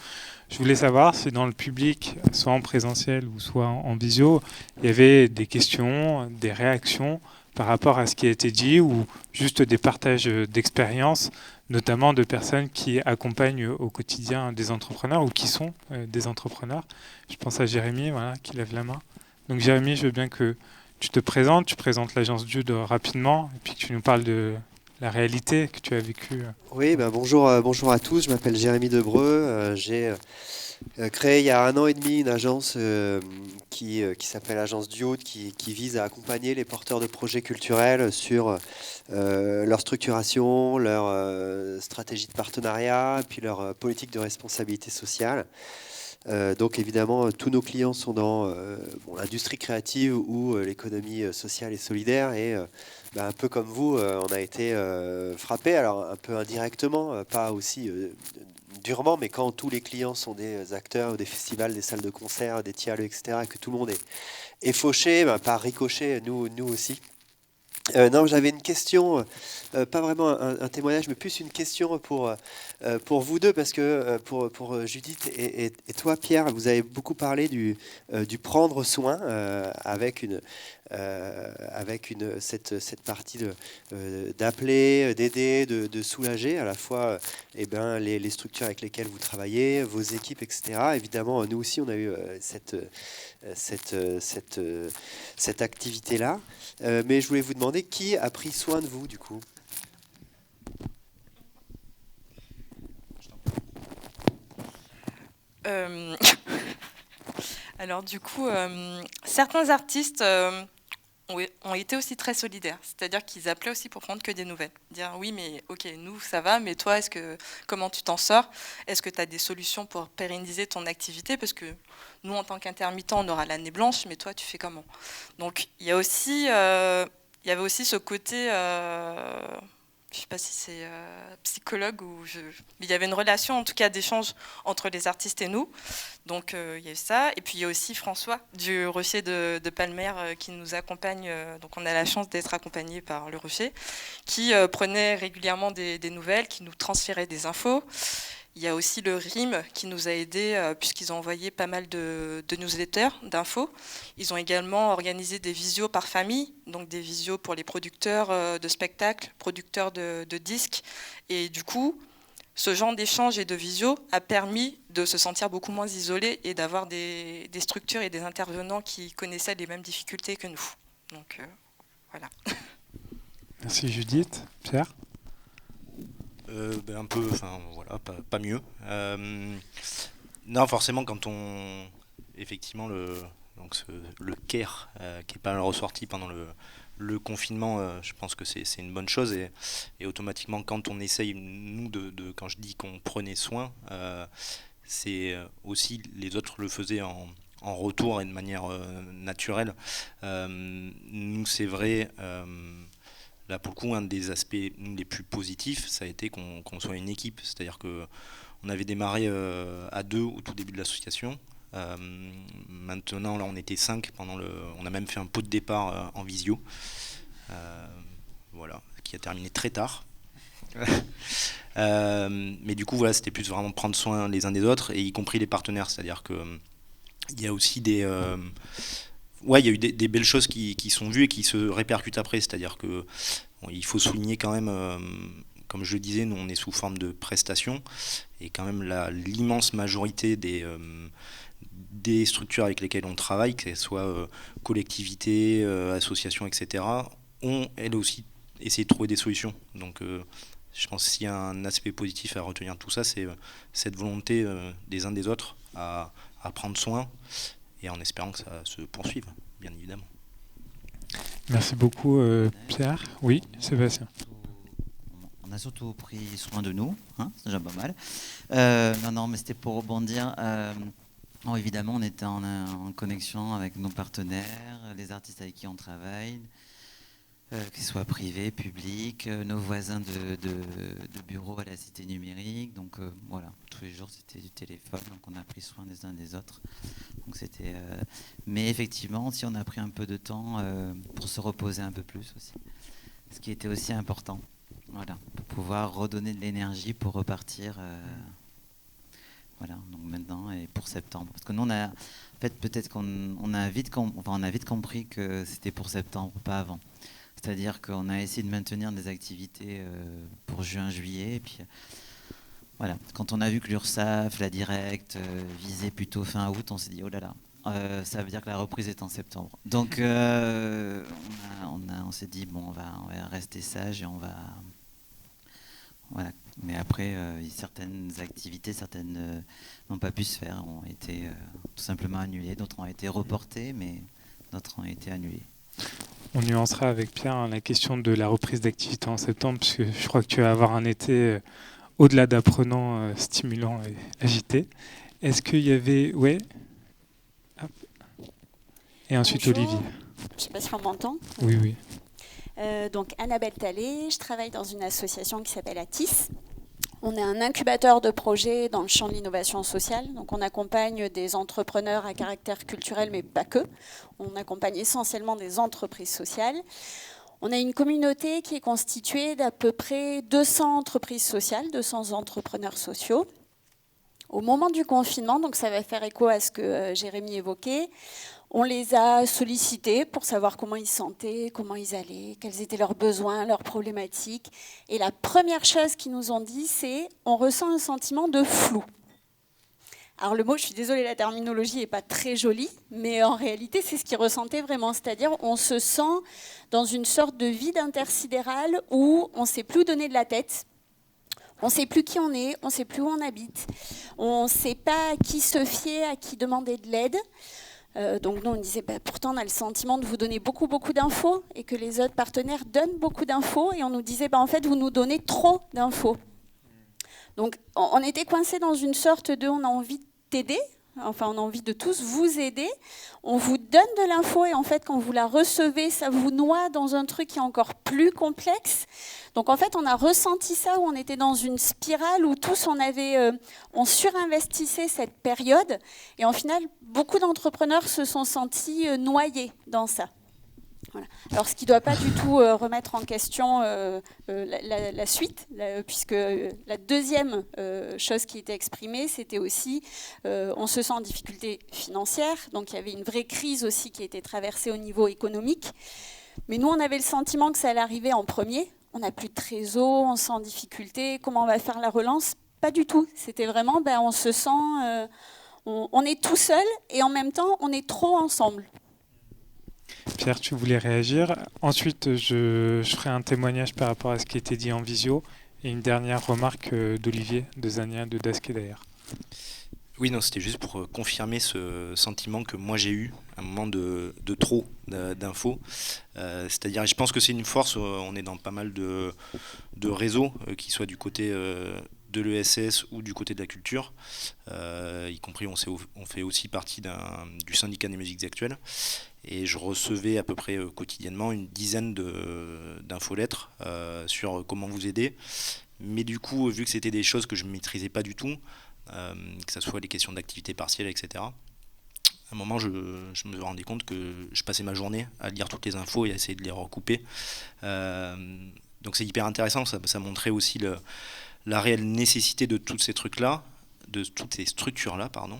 je voulais savoir si dans le public, soit en présentiel ou soit en visio, il y avait des questions, des réactions par rapport à ce qui a été dit ou juste des partages d'expériences, notamment de personnes qui accompagnent au quotidien des entrepreneurs ou qui sont des entrepreneurs. Je pense à Jérémy, voilà, qui lève la main. Donc Jérémy, je veux bien que tu te présentes, tu présentes l'agence Dude rapidement et puis que tu nous parles de la réalité que tu as vécue. Oui, bonjour à tous, je m'appelle Jérémy Debreu, j'ai créé il y a 1 an et demi une agence qui s'appelle Agence Dude, qui vise à accompagner les porteurs de projets culturels sur leur structuration, leur stratégie de partenariat, puis leur politique de responsabilité sociale. Donc évidemment, tous nos clients sont dans l'industrie créative ou l'économie sociale et solidaire. Et un peu comme vous, on a été frappés, alors un peu indirectement, pas aussi durement, mais quand tous les clients sont des acteurs des festivals, des salles de concert, des tiers-lieux, etc., que tout le monde est fauché, par ricochet, nous aussi. Non, j'avais une question, pas vraiment un témoignage, mais plus une question pour vous deux, parce que pour Judith et toi, Pierre, vous avez beaucoup parlé du prendre soin avec cette partie d'appeler, d'aider, de soulager à la fois les structures avec lesquelles vous travaillez, vos équipes, etc. Évidemment, nous aussi, on a eu cette activité-là. Mais je voulais vous demander qui a pris soin de vous, du coup. Alors du coup, certains artistes ont été aussi très solidaires, c'est-à-dire qu'ils appelaient aussi pour prendre que des nouvelles, dire oui mais ok nous ça va, mais toi comment tu t'en sors, est-ce que tu as des solutions pour pérenniser ton activité, parce que nous en tant qu'intermittents on aura l'année blanche, mais toi tu fais comment. Donc il y avait aussi ce côté je ne sais pas si c'est psychologue mais il y avait une relation en tout cas d'échange entre les artistes et nous. Donc il y a eu ça. Et puis il y a aussi François du Rocher de Palmer qui nous accompagne. Donc on a la chance d'être accompagné par le Rocher, qui prenait régulièrement des nouvelles, qui nous transférait des infos. Il y a aussi le RIM qui nous a aidés puisqu'ils ont envoyé pas mal de newsletters, d'infos. Ils ont également organisé des visios par famille, donc des visios pour les producteurs de spectacles, producteurs de disques. Et du coup, ce genre d'échange et de visio a permis de se sentir beaucoup moins isolé et d'avoir des structures et des intervenants qui connaissaient les mêmes difficultés que nous. Donc voilà. Merci Judith. Pierre? Un peu, enfin voilà, pas mieux. Non, forcément, quand on. Effectivement, le CARE, qui n'est pas ressorti pendant le confinement, je pense que c'est une bonne chose. Et automatiquement, quand on essaye, nous, quand je dis qu'on prenait soin, c'est aussi les autres le faisaient en retour et de manière naturelle. Nous, c'est vrai. Là, pour le coup, un des aspects les plus positifs, ça a été qu'on soit une équipe. C'est-à-dire qu'on avait démarré à 2 au tout début de l'association. Maintenant, là, on était 5 on a même fait un pot de départ en visio. Voilà, qui a terminé très tard. Mais du coup, voilà, c'était plus vraiment prendre soin les uns des autres, et y compris les partenaires. C'est-à-dire qu'il y a aussi des... Ouais, il y a eu des belles choses qui sont vues et qui se répercutent après. C'est-à-dire que il faut souligner quand même, comme je le disais, nous on est sous forme de prestations, et quand même l'immense majorité des structures avec lesquelles on travaille, que ce soit collectivités, associations, etc., ont elles aussi essayé de trouver des solutions. Donc je pense que s'il y a un aspect positif à retenir de tout ça, c'est cette volonté des uns des autres à prendre soin, et en espérant que ça se poursuive, bien évidemment. Merci beaucoup Pierre. Oui, Sébastien. On a surtout pris soin de nous, hein, c'est déjà pas mal. Non, mais c'était pour rebondir. Bon, évidemment, on était en connexion avec nos partenaires, les artistes avec qui on travaille, qu'ils soient privés, publics, nos voisins de bureau à la Cité numérique. Donc voilà, tous les jours c'était du téléphone, donc on a pris soin des uns des autres. Donc c'était, mais effectivement, si on a pris un peu de temps pour se reposer un peu plus aussi, ce qui était aussi important. Voilà, pour pouvoir redonner de l'énergie pour repartir. Voilà, donc maintenant et pour septembre. Parce que nous, en fait, peut-être qu'on a vite compris que c'était pour septembre, pas avant. C'est-à-dire qu'on a essayé de maintenir des activités pour juin-juillet. Et puis, voilà, quand on a vu que l'URSSAF, la Directe, visait plutôt fin août, on s'est dit, oh là là, ça veut dire que la reprise est en septembre. Donc, on s'est dit, bon, on va rester sage et on va... Voilà. Mais après, certaines activités, n'ont pas pu se faire, ont été tout simplement annulées. D'autres ont été reportées, mais d'autres ont été annulées. On nuancera avec Pierre la question de la reprise d'activité en septembre, puisque je crois que tu vas avoir un été au-delà d'apprenant, stimulant et agité. Est-ce qu'il y avait... Ouais. Hop. Et ensuite Bonjour. Olivier. Je ne sais pas si on m'entend. Oui, oui. Donc Annabelle Talley, je travaille dans une association qui s'appelle ATIS. On est un incubateur de projets dans le champ de l'innovation sociale. Donc on accompagne des entrepreneurs à caractère culturel, mais pas que. On accompagne essentiellement des entreprises sociales. On a une communauté qui est constituée d'à peu près 200 entreprises sociales, 200 entrepreneurs sociaux. Au moment du confinement, donc ça va faire écho à ce que Jérémy évoquait, on les a sollicités pour savoir comment ils se sentaient, comment ils allaient, quels étaient leurs besoins, leurs problématiques. Et la première chose qu'ils nous ont dit, c'est « on ressent un sentiment de flou ». Alors le mot, je suis désolée, la terminologie n'est pas très jolie, mais en réalité, c'est ce qu'ils ressentaient vraiment. C'est-à-dire on se sent dans une sorte de vide intersidéral où on ne sait plus où donner de la tête. On ne sait plus qui on est, on ne sait plus où on habite. On ne sait pas à qui se fier, à qui demander de l'aide. Donc nous, on disait, pourtant, on a le sentiment de vous donner beaucoup, beaucoup d'infos et que les autres partenaires donnent beaucoup d'infos. Et on nous disait, en fait, vous nous donnez trop d'infos. Donc on était coincés dans une sorte de, on a envie de t'aider, Enfin, on a envie de tous vous aider. On vous donne de l'info et en fait, quand vous la recevez, ça vous noie dans un truc qui est encore plus complexe. Donc en fait, on a ressenti ça où on était dans une spirale où tous on surinvestissait cette période et en final, beaucoup d'entrepreneurs se sont sentis noyés dans ça. Voilà. Alors, ce qui ne doit pas du tout remettre en question la suite, puisque la deuxième chose qui était exprimée, c'était aussi, on se sent en difficulté financière, donc il y avait une vraie crise aussi qui a été traversée au niveau économique. Mais nous, on avait le sentiment que ça allait arriver en premier. On n'a plus de trésor, on se sent en difficulté, comment on va faire la relance? Pas du tout. C'était vraiment, on se sent, on est tout seul et en même temps, on est trop ensemble. Pierre, tu voulais réagir. Ensuite, je ferai un témoignage par rapport à ce qui a été dit en visio. Et une dernière remarque d'Olivier, de Zania, de Dasquet d'ailleurs. Oui, non, c'était juste pour confirmer ce sentiment que moi j'ai eu, un moment de trop d'infos. C'est-à-dire, je pense que c'est une force, on est dans pas mal de réseaux, qui soient du côté de l'ESS ou du côté de la culture, y compris on fait aussi partie du syndicat des musiques actuelles. Et je recevais à peu près quotidiennement une dizaine d'infolettres sur comment vous aider. Mais du coup, vu que c'était des choses que je ne maîtrisais pas du tout, que ce soit les questions d'activité partielle, etc., à un moment, je me rendais compte que je passais ma journée à lire toutes les infos et à essayer de les recouper. Donc c'est hyper intéressant, ça montrait aussi la réelle nécessité de tous ces trucs-là, de toutes ces structures-là, pardon.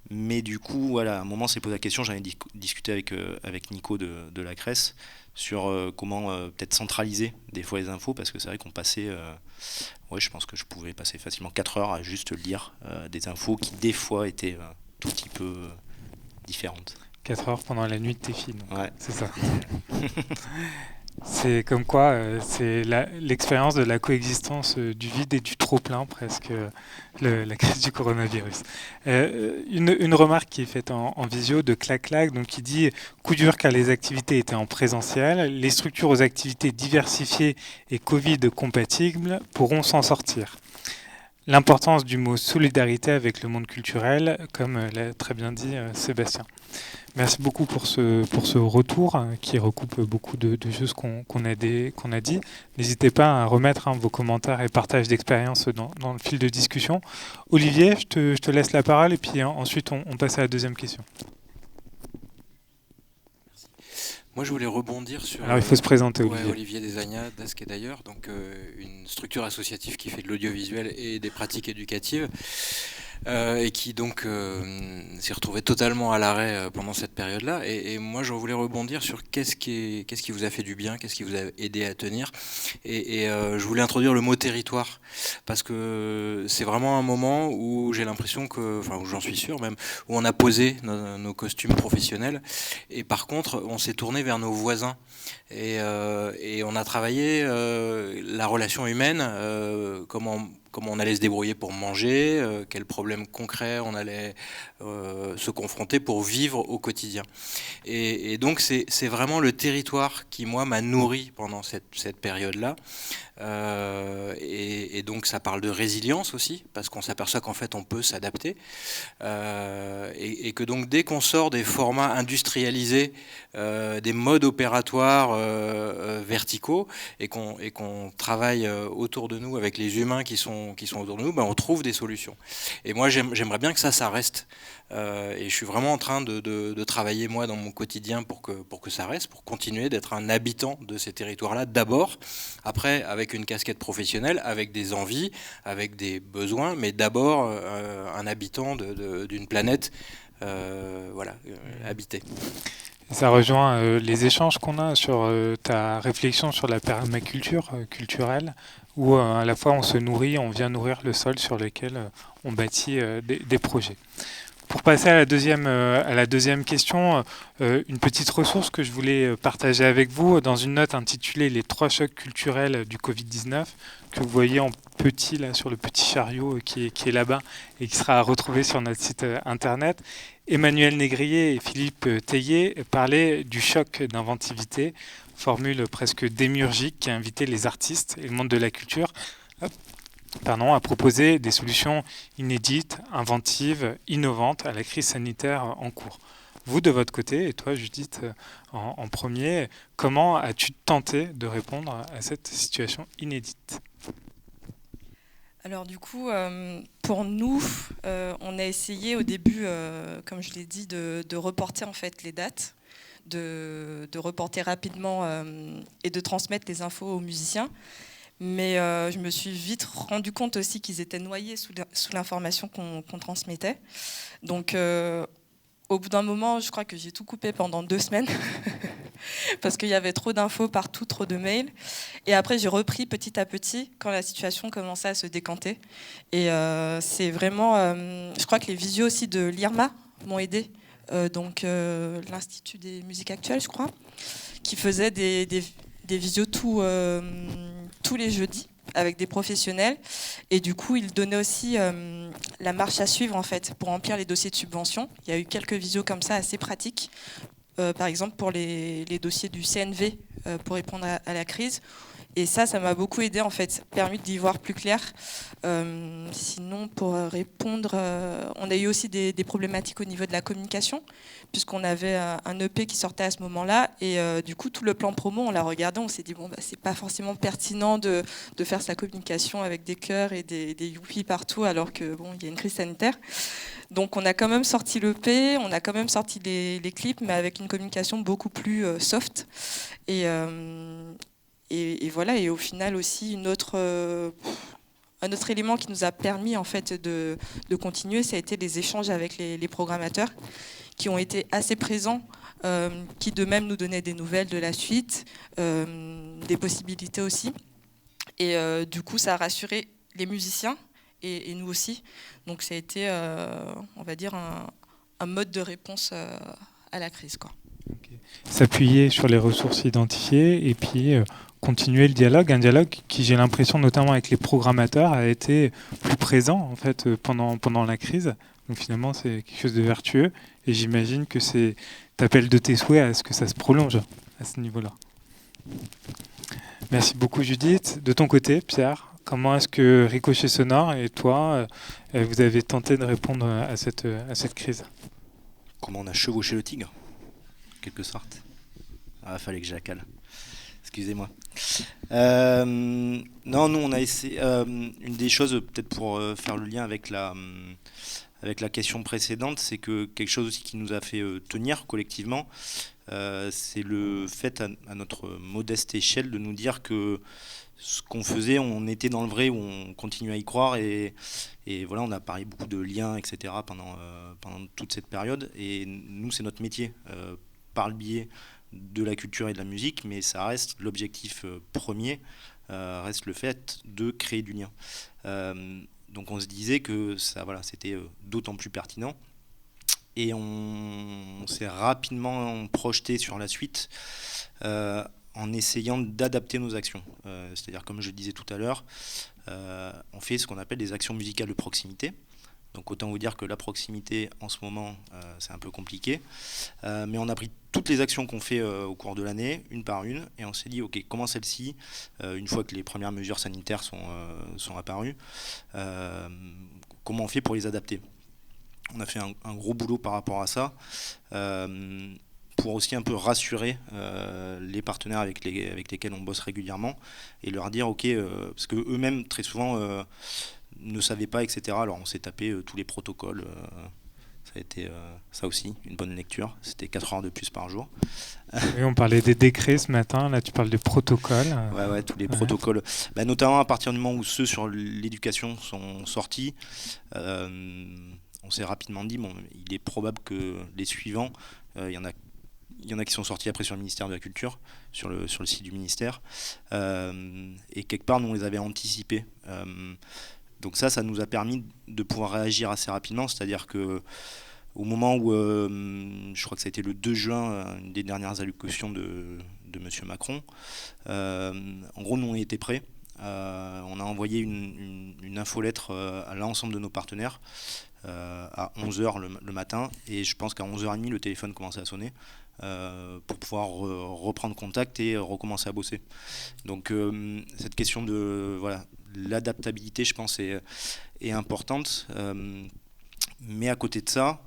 Mais du coup, voilà, à un moment, s'est posé la question, j'en ai discuté avec Nico de la CRES sur comment peut-être centraliser des fois les infos, parce que c'est vrai qu'on passait, je pense que je pouvais passer facilement 4 heures à juste lire des infos qui des fois étaient tout petit peu différentes. 4 heures pendant la nuit de tes filles, donc. Ouais. C'est ça. C'est comme quoi, c'est l'expérience de la coexistence du vide et du trop-plein, presque, la crise du coronavirus. Une remarque qui est faite en visio de Clac-Clac, donc qui dit « Coup dur car les activités étaient en présentiel, les structures aux activités diversifiées et Covid-compatibles pourront s'en sortir ». L'importance du mot solidarité avec le monde culturel, comme l'a très bien dit Sébastien. Merci beaucoup pour ce retour qui recoupe beaucoup de choses qu'on a dit. N'hésitez pas à remettre vos commentaires et partages d'expériences dans le fil de discussion. Olivier, je te laisse la parole et puis ensuite on passe à la deuxième question. Moi, je voulais rebondir sur... Alors, il faut se présenter, Olivier. Olivier Desagna, Dasquet d'ailleurs, donc une structure associative qui fait de l'audiovisuel et des pratiques éducatives, et qui donc s'est retrouvée totalement à l'arrêt pendant cette période-là. Et moi, je voulais rebondir sur qu'est-ce qui vous a fait du bien, qu'est-ce qui vous a aidé à tenir. Et je voulais introduire le mot territoire, parce que c'est vraiment un moment où j'ai l'impression que, enfin, où j'en suis sûr même, où on a posé nos costumes professionnels, et par contre, on s'est tourné vers nos voisins. Et on a travaillé la relation humaine, comment on allait se débrouiller pour manger, quels problèmes concrets on allait se confronter pour vivre au quotidien. Et donc c'est vraiment le territoire qui, moi, m'a nourri pendant cette période-là. Et donc ça parle de résilience aussi, parce qu'on s'aperçoit qu'en fait on peut s'adapter, et que donc dès qu'on sort des formats industrialisés, des modes opératoires verticaux, et qu'on travaille autour de nous avec les humains qui sont autour de nous, on trouve des solutions. Et moi j'aimerais bien que ça reste. Et je suis vraiment en train de travailler moi dans mon quotidien pour que ça reste, pour continuer d'être un habitant de ces territoires-là d'abord, après avec une casquette professionnelle, avec des envies, avec des besoins, mais d'abord un habitant d'une planète habitée. Ça rejoint les échanges qu'on a sur ta réflexion sur la permaculture culturelle, où à la fois on se nourrit, on vient nourrir le sol sur lequel on bâtit des projets. Pour passer à la deuxième question, une petite ressource que je voulais partager avec vous dans une note intitulée « Les 3 chocs culturels du Covid-19 » que vous voyez en petit là sur le petit chariot qui est là-bas et qui sera retrouvé sur notre site internet. Emmanuel Négrier et Philippe Teillet parlaient du choc d'inventivité, formule presque démiurgique qui a invité les artistes et le monde de la culture à proposer des solutions inédites, inventives, innovantes à la crise sanitaire en cours. Vous, de votre côté, et toi, Judith, en premier, comment as-tu tenté de répondre à cette situation inédite ? Alors du coup, pour nous, on a essayé au début, comme je l'ai dit, de reporter en fait les dates, de reporter rapidement et de transmettre les infos aux musiciens. Mais je me suis vite rendu compte aussi qu'ils étaient noyés sous l'information qu'on transmettait. Donc au bout d'un moment, je crois que j'ai tout coupé pendant 2 semaines parce qu'il y avait trop d'infos partout, trop de mails. Et après, j'ai repris petit à petit quand la situation commençait à se décanter. Et c'est vraiment... je crois que les visios aussi de l'IRMA m'ont aidé. Donc l'Institut des musiques actuelles, je crois, qui faisait des visios tous les jeudis avec des professionnels. Et du coup, il donnait aussi la marche à suivre en fait pour remplir les dossiers de subvention. Il y a eu quelques visios comme ça assez pratiques. Par exemple pour les dossiers du CNV pour répondre à la crise. Et ça m'a beaucoup aidé en fait, permis d'y voir plus clair. Sinon, pour répondre, on a eu aussi des problématiques au niveau de la communication, puisqu'on avait un EP qui sortait à ce moment-là. Et du coup, tout le plan promo, on l'a regardé, on s'est dit, bon, c'est pas forcément pertinent de faire sa communication avec des chœurs et des youpies partout, alors que bon, il y a une crise sanitaire. Donc on a quand même sorti l'EP, on a quand même sorti les clips, mais avec une communication beaucoup plus soft. Et voilà, et au final aussi un autre élément qui nous a permis en fait de continuer, ça a été les échanges avec les programmateurs qui ont été assez présents, qui de même nous donnaient des nouvelles de la suite, des possibilités aussi. Et du coup, ça a rassuré les musiciens et nous aussi. Donc ça a été, on va dire, un mode de réponse à la crise, quoi. Okay. S'appuyer sur les ressources identifiées et puis continuer le dialogue, un dialogue qui, j'ai l'impression, notamment avec les programmateurs, a été plus présent en fait pendant la crise. Donc finalement, c'est quelque chose de vertueux et j'imagine que t'appelles de tes souhaits à ce que ça se prolonge à ce niveau-là. Merci beaucoup Judith. De ton côté, Pierre, comment est-ce que Ricochet Sonore et toi, vous avez tenté de répondre à cette crise ? Comment on a chevauché le tigre ? Quelque sorte. Ah, fallait que je la cale. Excusez-moi. Non, nous on a essayé. Une des choses, peut-être pour faire le lien avec la question précédente, c'est que quelque chose aussi qui nous a fait tenir collectivement, c'est le fait à notre modeste échelle de nous dire que ce qu'on faisait, on était dans le vrai, où on continue à y croire et voilà, on a parlé beaucoup de liens, etc. pendant toute cette période. Et nous, c'est notre métier. Par le biais de la culture et de la musique, mais ça reste l'objectif premier, reste le fait de créer du lien. Donc on se disait que ça, voilà, c'était d'autant plus pertinent. Et on s'est rapidement projeté sur la suite en essayant d'adapter nos actions. C'est-à-dire, comme je le disais tout à l'heure, on fait ce qu'on appelle des actions musicales de proximité. Donc autant vous dire que la proximité en ce moment c'est un peu compliqué, mais on a pris toutes les actions qu'on fait au cours de l'année, une par une, et on s'est dit ok, comment celle-ci, une fois que les premières mesures sanitaires sont apparues, comment on fait pour les adapter. On a fait un gros boulot par rapport à ça, pour aussi un peu rassurer les partenaires avec lesquels on bosse régulièrement, et leur dire ok, parce que eux-mêmes très souvent ne savaient pas, etc. Alors on s'est tapé tous les protocoles. Ça a été ça aussi, une bonne lecture. C'était 4 heures de plus par jour. Oui, on parlait des décrets ce matin. Là, tu parles de protocoles. Ouais, tous les protocoles. Bah, notamment à partir du moment où ceux sur l'éducation sont sortis, on s'est rapidement dit, bon, il est probable que les suivants, il y en a qui sont sortis après sur le ministère de la Culture, sur le site du ministère. Et quelque part, nous, on les avait anticipés. Donc ça nous a permis de pouvoir réagir assez rapidement, c'est-à-dire que au moment où, je crois que ça a été le 2 juin, une des dernières allocutions de M. Macron, en gros, nous, on était prêts. On a envoyé une infolettre à l'ensemble de nos partenaires à 11h le matin, et je pense qu'à 11h30, le téléphone commençait à sonner pour pouvoir reprendre contact et recommencer à bosser. Donc cette question de l'adaptabilité, je pense, est importante. Mais à côté de ça,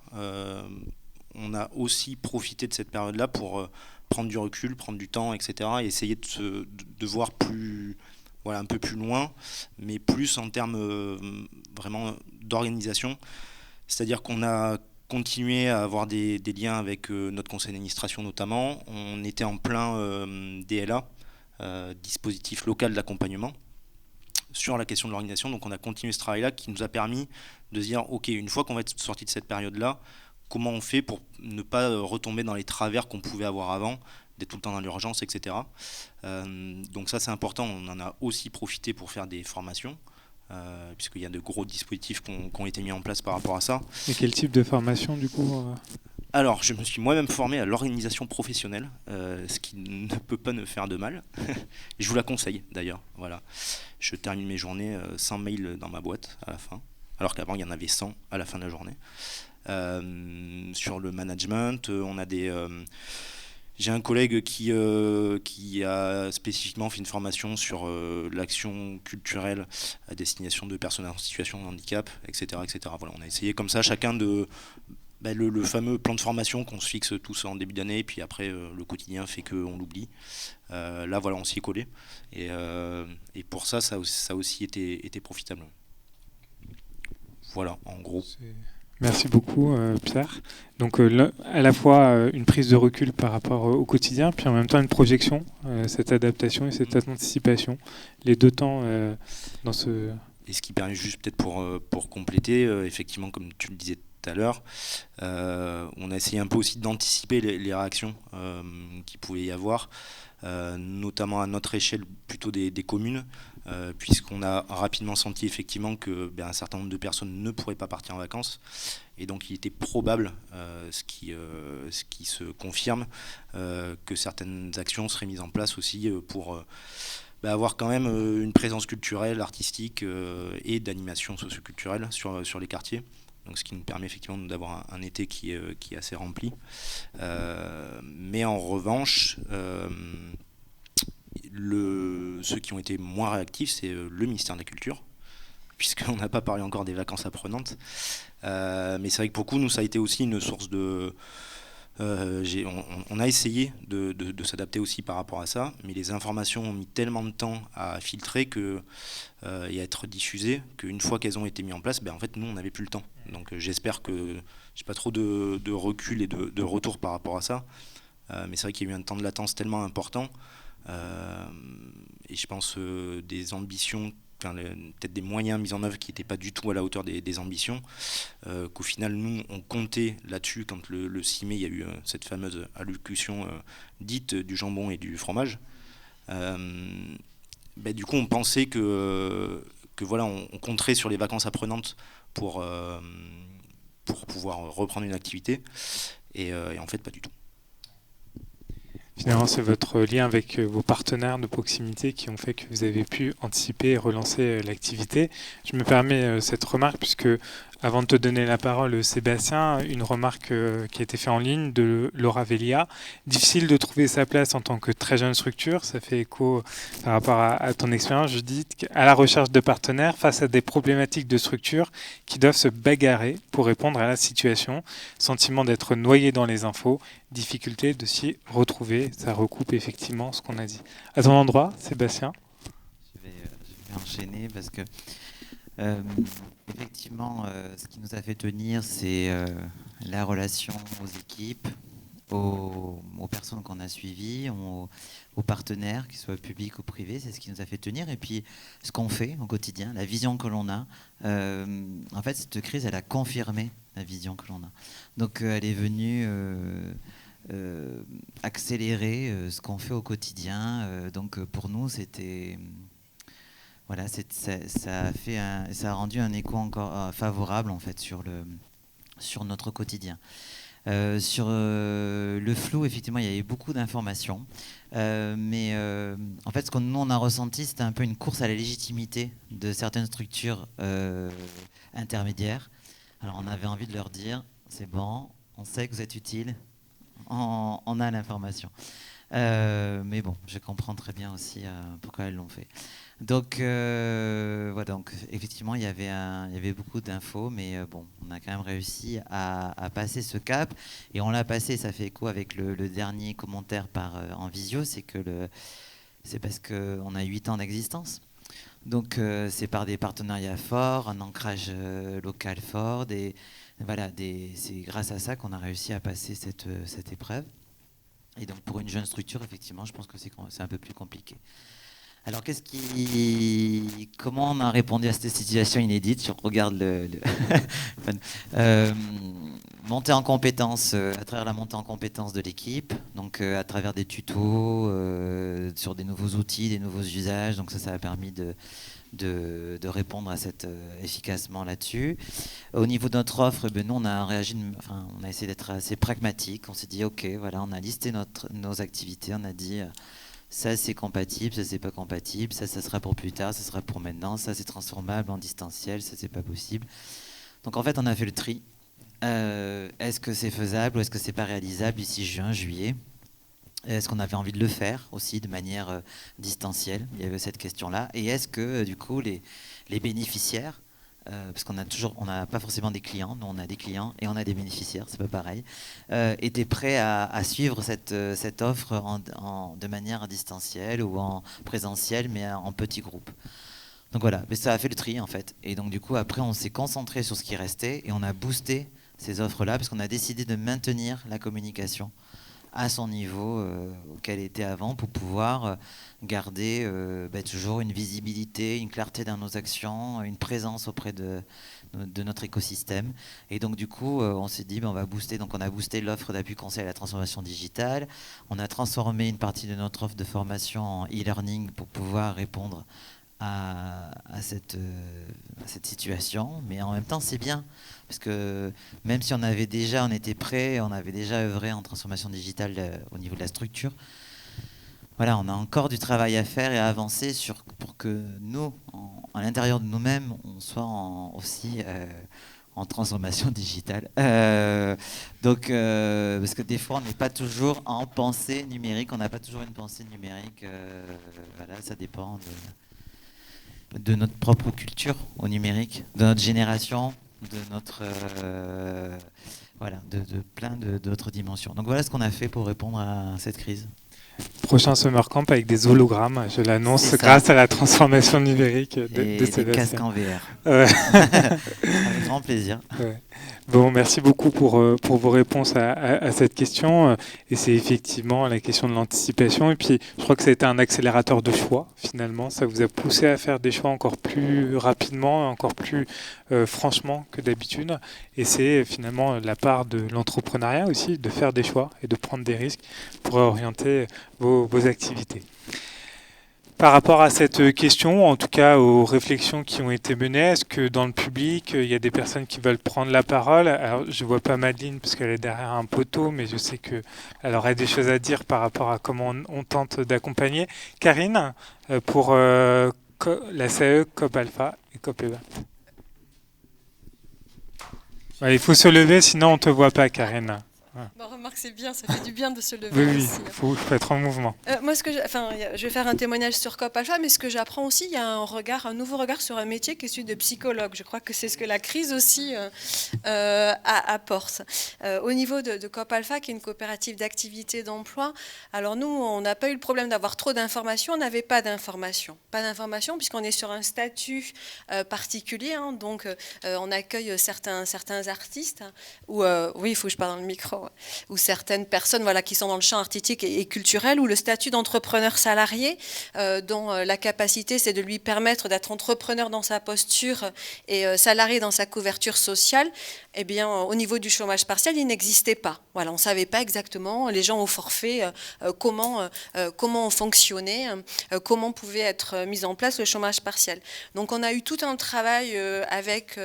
on a aussi profité de cette période-là pour prendre du recul, prendre du temps, etc. et essayer de voir un peu plus loin, mais plus en termes vraiment d'organisation. C'est-à-dire qu'on a continué à avoir des liens avec notre conseil d'administration notamment. On était en plein DLA, dispositif local d'accompagnement, sur la question de l'organisation. Donc on a continué ce travail-là qui nous a permis de se dire, ok, une fois qu'on va être sorti de cette période-là, comment on fait pour ne pas retomber dans les travers qu'on pouvait avoir avant, d'être tout le temps dans l'urgence, etc. Donc ça c'est important, on en a aussi profité pour faire des formations, puisqu'il y a de gros dispositifs qui ont été mis en place par rapport à ça. Et quel type de formation du coup Alors, je me suis moi-même formé à l'organisation professionnelle, ce qui ne peut pas ne faire de mal. Je vous la conseille d'ailleurs. Voilà. Je termine mes journées sans mail dans ma boîte à la fin, alors qu'avant il y en avait 100 à la fin de la journée. Sur le management, on a j'ai un collègue qui a spécifiquement fait une formation sur l'action culturelle à destination de personnes en situation de handicap, etc., etc. Voilà, on a essayé comme ça chacun le fameux plan de formation qu'on se fixe tous en début d'année, et puis après le quotidien fait qu'on l'oublie. Là voilà, on s'y est collé, et pour ça a aussi été profitable. Voilà, en gros. Merci beaucoup Pierre. Donc à la fois une prise de recul par rapport au quotidien, puis en même temps une projection, cette adaptation et cette anticipation, les deux temps dans ce... Et ce qui permet juste peut-être pour compléter, effectivement comme tu le disais tout à l'heure, on a essayé un peu aussi d'anticiper les réactions qu'il pouvait y avoir, notamment à notre échelle plutôt des communes, puisqu'on a rapidement senti effectivement que un certain nombre de personnes ne pourraient pas partir en vacances, et donc il était probable, ce qui se confirme, que certaines actions seraient mises en place aussi pour avoir quand même une présence culturelle, artistique et d'animation socioculturelle sur les quartiers. Donc, ce qui nous permet effectivement d'avoir un été qui est assez rempli. Mais en revanche, ceux qui ont été moins réactifs, c'est le ministère de la Culture, puisqu'on n'a pas parlé encore des vacances apprenantes. Mais c'est vrai que pour nous, ça a été aussi une source de... on a essayé de s'adapter aussi par rapport à ça, mais les informations ont mis tellement de temps à filtrer et à être diffusées qu'une fois qu'elles ont été mises en place, en fait, nous, on n'avait plus le temps. Donc j'espère que j'ai pas trop de recul et de retour par rapport à ça. Mais c'est vrai qu'il y a eu un temps de latence tellement important. Et je pense des ambitions, peut-être des moyens mis en œuvre qui n'étaient pas du tout à la hauteur des ambitions, qu'au final nous on comptait là-dessus quand le 6 mai il y a eu cette fameuse allocution dite du jambon et du fromage. Du coup on pensait que voilà, on compterait sur les vacances apprenantes pour pouvoir reprendre une activité, et en fait pas du tout. Finalement, c'est votre lien avec vos partenaires de proximité qui ont fait que vous avez pu anticiper et relancer l'activité. Je me permets cette remarque puisque, avant de te donner la parole, Sébastien, une remarque qui a été faite en ligne de Laura Velia. Difficile de trouver sa place en tant que très jeune structure. Ça fait écho par rapport à ton expérience. Je dis à la recherche de partenaires face à des problématiques de structure qui doivent se bagarrer pour répondre à la situation. Sentiment d'être noyé dans les infos. Difficulté de s'y retrouver. Ça recoupe effectivement ce qu'on a dit. À ton endroit, Sébastien. Je vais enchaîner parce que effectivement, ce qui nous a fait tenir, c'est la relation aux équipes, aux personnes qu'on a suivies, aux partenaires, qu'ils soient publics ou privés. C'est ce qui nous a fait tenir. Et puis, ce qu'on fait au quotidien, la vision que l'on a. En fait, cette crise, elle a confirmé la vision que l'on a. Donc, elle est venue accélérer ce qu'on fait au quotidien. Donc, pour nous, c'était... Voilà, ça a rendu un écho encore favorable en fait sur notre quotidien. Sur le flou, effectivement, il y avait beaucoup d'informations, mais en fait, ce que nous on a ressenti, c'était un peu une course à la légitimité de certaines structures intermédiaires. Alors, on avait envie de leur dire, c'est bon, on sait que vous êtes utiles, on a l'information. Mais bon, je comprends très bien aussi pourquoi elles l'ont fait. Donc, voilà, donc effectivement, il y avait beaucoup d'infos, mais bon, on a quand même réussi à passer ce cap. Et on l'a passé, ça fait écho avec le dernier commentaire en visio, c'est parce qu'on a 8 ans d'existence. Donc, c'est par des partenariats forts, un ancrage local fort. C'est grâce à ça qu'on a réussi à passer cette épreuve. Et donc, pour une jeune structure, effectivement, je pense que c'est un peu plus compliqué. Alors, comment on a répondu à cette situation inédite? Je regarde montée en compétences, à travers la montée en compétences de l'équipe, donc à travers des tutos sur des nouveaux outils, des nouveaux usages. Donc ça a permis de répondre efficacement là-dessus. Au niveau de notre offre, nous on a réagi, on a essayé d'être assez pragmatique. On s'est dit ok, voilà, on a listé nos activités, on a dit ça c'est compatible, ça c'est pas compatible, ça sera pour plus tard, ça sera pour maintenant, ça c'est transformable en distanciel, ça c'est pas possible. Donc en fait on a fait le tri. Est-ce que c'est faisable ou est-ce que c'est pas réalisable d'ici juin, juillet? Est-ce qu'on avait envie de le faire aussi de manière distancielle? Il y avait cette question-là. Et est-ce que du coup les bénéficiaires, parce qu'on n'a pas forcément des clients, nous on a des clients et on a des bénéficiaires, c'est pas pareil, étaient prêts à suivre cette offre de manière distancielle ou en présentiel, mais en petits groupes. Donc voilà, mais ça a fait le tri en fait. Et donc du coup après on s'est concentré sur ce qui restait et on a boosté ces offres-là parce qu'on a décidé de maintenir la communication à son niveau auquel elle était avant pour pouvoir garder toujours une visibilité, une clarté dans nos actions, une présence auprès de notre écosystème. Et donc du coup, on s'est dit, on va booster. Donc on a boosté l'offre d'appui conseil à la transformation digitale. On a transformé une partie de notre offre de formation en e-learning pour pouvoir répondre à cette situation. Mais en même temps, c'est bien. Parce que même si on était prêt, on avait déjà œuvré en transformation digitale au niveau de la structure, voilà, on a encore du travail à faire et à avancer pour que nous, à l'intérieur de nous-mêmes, on soit aussi en transformation digitale. Donc, parce que des fois, on n'est pas toujours en pensée numérique, on n'a pas toujours une pensée numérique. Voilà, ça dépend de notre propre culture au numérique, de notre génération, de notre de plein d'autres dimensions. Donc voilà ce qu'on a fait pour répondre à cette crise. Prochain Summer Camp avec des hologrammes, je l'annonce, grâce à la transformation numérique de Sébastien. Des casques en VR. Ouais. Avec grand plaisir. Ouais. Bon, merci beaucoup pour vos réponses à cette question. Et c'est effectivement la question de l'anticipation. Et puis, je crois que ça a été un accélérateur de choix, finalement. Ça vous a poussé à faire des choix encore plus rapidement, encore plus franchement que d'habitude. Et c'est finalement la part de l'entrepreneuriat aussi, de faire des choix et de prendre des risques pour orienter vos activités. Par rapport à cette question, en tout cas aux réflexions qui ont été menées, est-ce que dans le public, il y a des personnes qui veulent prendre la parole? Alors, je ne vois pas Madeleine parce qu'elle est derrière un poteau, mais je sais qu'elle aurait des choses à dire par rapport à comment on tente d'accompagner. Karine, pour la CAE, COP Alpha et COP EVA. Ouais, il faut se lever, sinon on ne te voit pas, Karine. Bon, remarque, c'est bien, ça fait du bien de se lever. Oui, aussi. Il faut être en mouvement. Moi, je vais faire un témoignage sur COP Alpha, mais ce que j'apprends aussi, il y a un nouveau regard sur un métier qui est celui de psychologue. Je crois que c'est ce que la crise aussi apporte. Au niveau de COP Alpha, qui est une coopérative d'activité d'emploi, alors nous, on n'a pas eu le problème d'avoir trop d'informations, on n'avait pas d'informations. Pas d'informations puisqu'on est sur un statut particulier, hein, donc on accueille certains artistes, oui, il faut que je parle dans le micro, ou certaines personnes qui sont dans le champ artistique et culturel, ou le statut d'entrepreneur salarié, dont la capacité, c'est de lui permettre d'être entrepreneur dans sa posture et salarié dans sa couverture sociale, eh bien, au niveau du chômage partiel, il n'existait pas. Voilà, on ne savait pas exactement, les gens au forfait, comment on fonctionnait, comment pouvait être mis en place le chômage partiel. Donc, on a eu tout un travail avec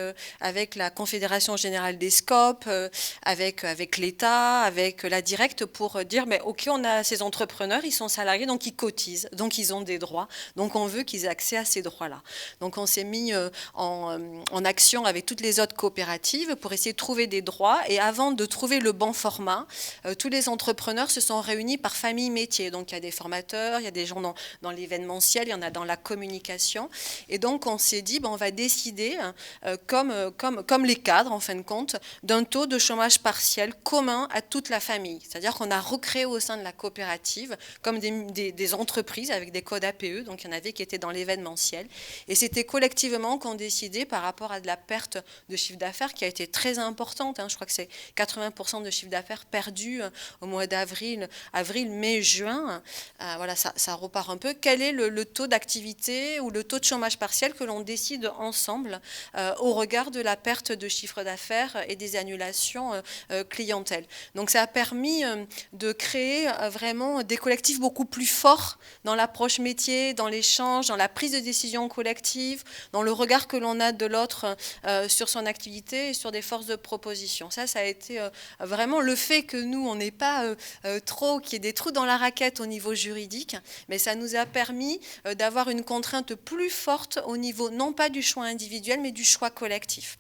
la Confédération Générale des SCOP, avec l'État, avec la Directe pour dire, mais ok, on a ces entrepreneurs, ils sont salariés, donc ils cotisent, donc ils ont des droits, donc on veut qu'ils aient accès à ces droits-là. Donc on s'est mis en action avec toutes les autres coopératives pour essayer de trouver des droits, et avant de trouver le bon format, tous les entrepreneurs se sont réunis par famille métier. Donc il y a des formateurs, il y a des gens dans l'événementiel, il y en a dans la communication, et donc on s'est dit, on va décider, comme les cadres en fin de compte, d'un taux de chômage partiel commun à toute la famille. C'est-à-dire qu'on a recréé au sein de la coopérative comme des entreprises avec des codes APE, donc il y en avait qui étaient dans l'événementiel, et c'était collectivement qu'on décidait par rapport à de la perte de chiffre d'affaires qui a été très importante, je crois que c'est 80% de chiffre d'affaires perdu au mois d'avril, mai, juin, voilà, ça repart un peu. Quel est le taux d'activité ou le taux de chômage partiel que l'on décide ensemble au regard de la perte de chiffre d'affaires et des annulations clientèle. Donc ça a permis de créer vraiment des collectifs beaucoup plus forts dans l'approche métier, dans l'échange, dans la prise de décision collective, dans le regard que l'on a de l'autre sur son activité et sur des forces de proposition. Ça a été vraiment le fait que nous, on n'est pas qu'il y ait des trous dans la raquette au niveau juridique, mais ça nous a permis d'avoir une contrainte plus forte au niveau non pas du choix individuel, mais du choix collectif.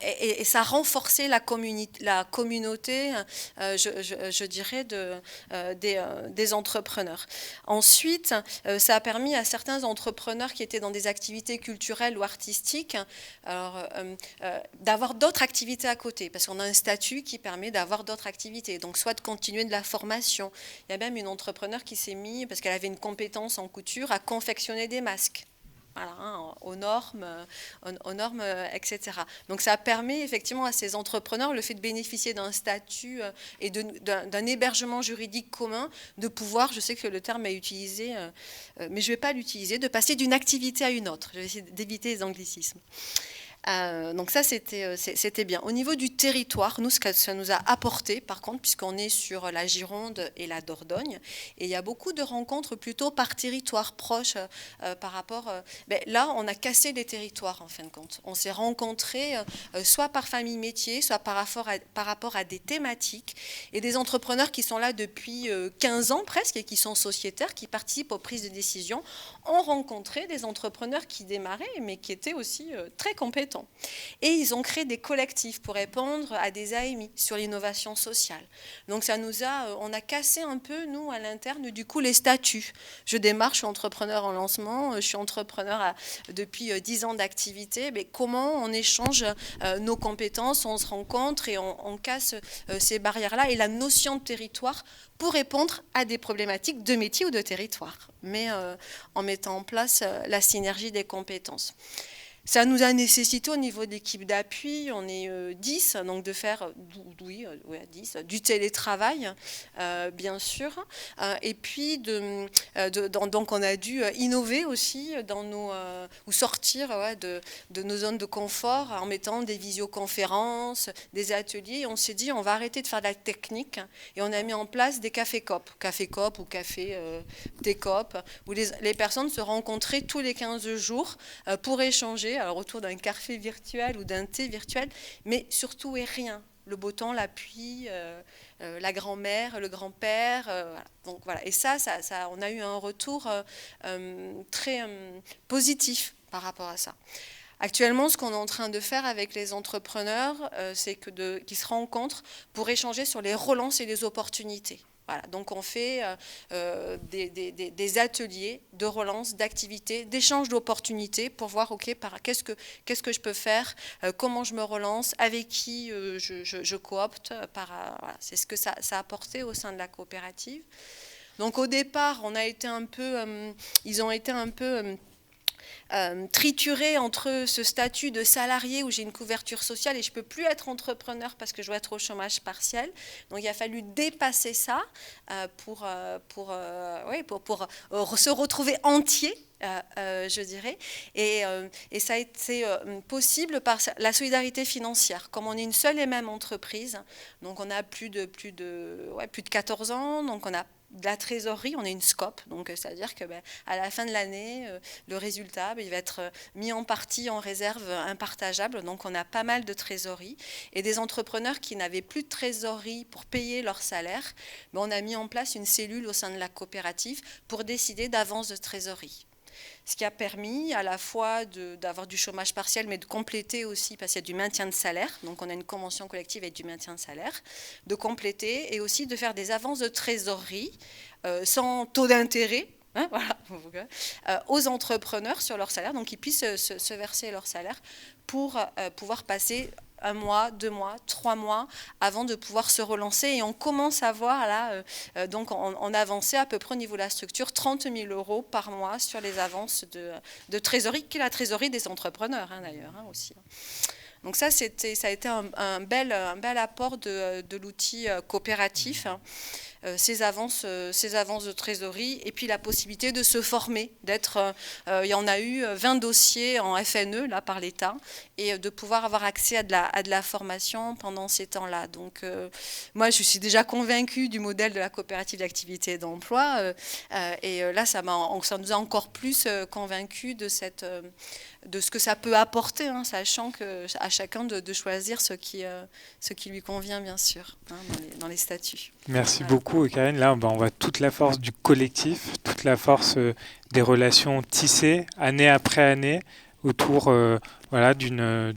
Et ça a renforcé la communauté, je dirais, des entrepreneurs. Ensuite, ça a permis à certains entrepreneurs qui étaient dans des activités culturelles ou artistiques d'avoir d'autres activités à côté, parce qu'on a un statut qui permet d'avoir d'autres activités, donc soit de continuer de la formation. Il y a même une entrepreneur qui s'est mise, parce qu'elle avait une compétence en couture, à confectionner des masques. Voilà, aux normes, etc. Donc ça permet effectivement à ces entrepreneurs, le fait de bénéficier d'un statut et d'un hébergement juridique commun, de pouvoir, je sais que le terme est utilisé, mais je ne vais pas l'utiliser, de passer d'une activité à une autre. Je vais essayer d'éviter les anglicismes. Donc ça, c'était bien. Au niveau du territoire, nous, ce que ça nous a apporté, par contre, puisqu'on est sur la Gironde et la Dordogne, et il y a beaucoup de rencontres plutôt par territoire proche par rapport... là, on a cassé les territoires, en fin de compte. On s'est rencontrés soit par famille métier, soit par rapport à des thématiques, et des entrepreneurs qui sont là depuis 15 ans presque, et qui sont sociétaires, qui participent aux prises de décision, ont rencontré des entrepreneurs qui démarraient, mais qui étaient aussi très compétents. Et ils ont créé des collectifs pour répondre à des AMI sur l'innovation sociale. Donc on a cassé un peu, nous, à l'interne, du coup, les statuts. Je démarre, je suis entrepreneur en lancement, je suis entrepreneur depuis 10 ans d'activité, mais comment on échange nos compétences, on se rencontre et on casse ces barrières-là, et la notion de territoire pour répondre à des problématiques de métier ou de territoire, mais en mettant en place la synergie des compétences. Ça nous a nécessité au niveau de l'équipe d'appui, on est 10, donc de faire 10, du télétravail, bien sûr. Et puis, donc on a dû innover aussi ou sortir de nos zones de confort en mettant des visioconférences, des ateliers. Et on s'est dit, on va arrêter de faire de la technique. Et on a mis en place des café-cop ou café T-cop, où les personnes se rencontraient tous les 15 jours pour échanger, alors autour d'un café virtuel ou d'un thé virtuel, mais surtout et rien. Le beau temps, la pluie, la grand-mère, le grand-père. Voilà. Donc, voilà. Et ça, on a eu un retour très positif par rapport à ça. Actuellement, ce qu'on est en train de faire avec les entrepreneurs, c'est qu'ils se rencontrent pour échanger sur les relances et les opportunités. Voilà, donc on fait des ateliers de relance, d'activités, d'échange d'opportunités pour voir qu'est-ce que je peux faire, comment je me relance, avec qui je coopte. Voilà, c'est ce que ça a apporté au sein de la coopérative. Donc au départ, ils ont été un peu trituré entre ce statut de salarié où j'ai une couverture sociale et je ne peux plus être entrepreneur parce que je dois être au chômage partiel. Donc il a fallu dépasser ça pour se retrouver entier. Je dirais, et ça a été possible par la solidarité financière. Comme on est une seule et même entreprise, donc on a plus de 14 ans, donc on a de la trésorerie, on est une SCOP, donc c'est-à-dire que à la fin de l'année, le résultat, il va être mis en partie en réserve impartageable, donc on a pas mal de trésorerie. Et des entrepreneurs qui n'avaient plus de trésorerie pour payer leur salaire, on a mis en place une cellule au sein de la coopérative pour décider d'avance de trésorerie. Ce qui a permis à la fois d'avoir du chômage partiel, mais de compléter aussi, parce qu'il y a du maintien de salaire, donc on a une convention collective avec du maintien de salaire, de compléter et aussi de faire des avances de trésorerie sans taux d'intérêt, voilà, aux entrepreneurs sur leur salaire, donc ils puissent se verser leur salaire pour pouvoir passer 1 mois, 2 mois, 3 mois avant de pouvoir se relancer. Et on commence à voir là, donc on avançait à peu près au niveau de la structure 30 000 € par mois sur les avances de trésorerie, qui est la trésorerie des entrepreneurs d'ailleurs aussi. Donc ça a été un bel apport de l'outil coopératif. Ces avances de trésorerie et puis la possibilité de se former, il y en a eu 20 dossiers en FNE là, par l'État et de pouvoir avoir accès à de la formation pendant ces temps-là. Donc moi je suis déjà convaincue du modèle de la coopérative d'activité et d'emploi et là ça nous a encore plus convaincus de ce que ça peut apporter, sachant qu'à chacun de choisir ce qui lui convient bien sûr dans les statuts. Merci beaucoup Karine. Là, on voit toute la force du collectif, toute la force des relations tissées année après année autour d'une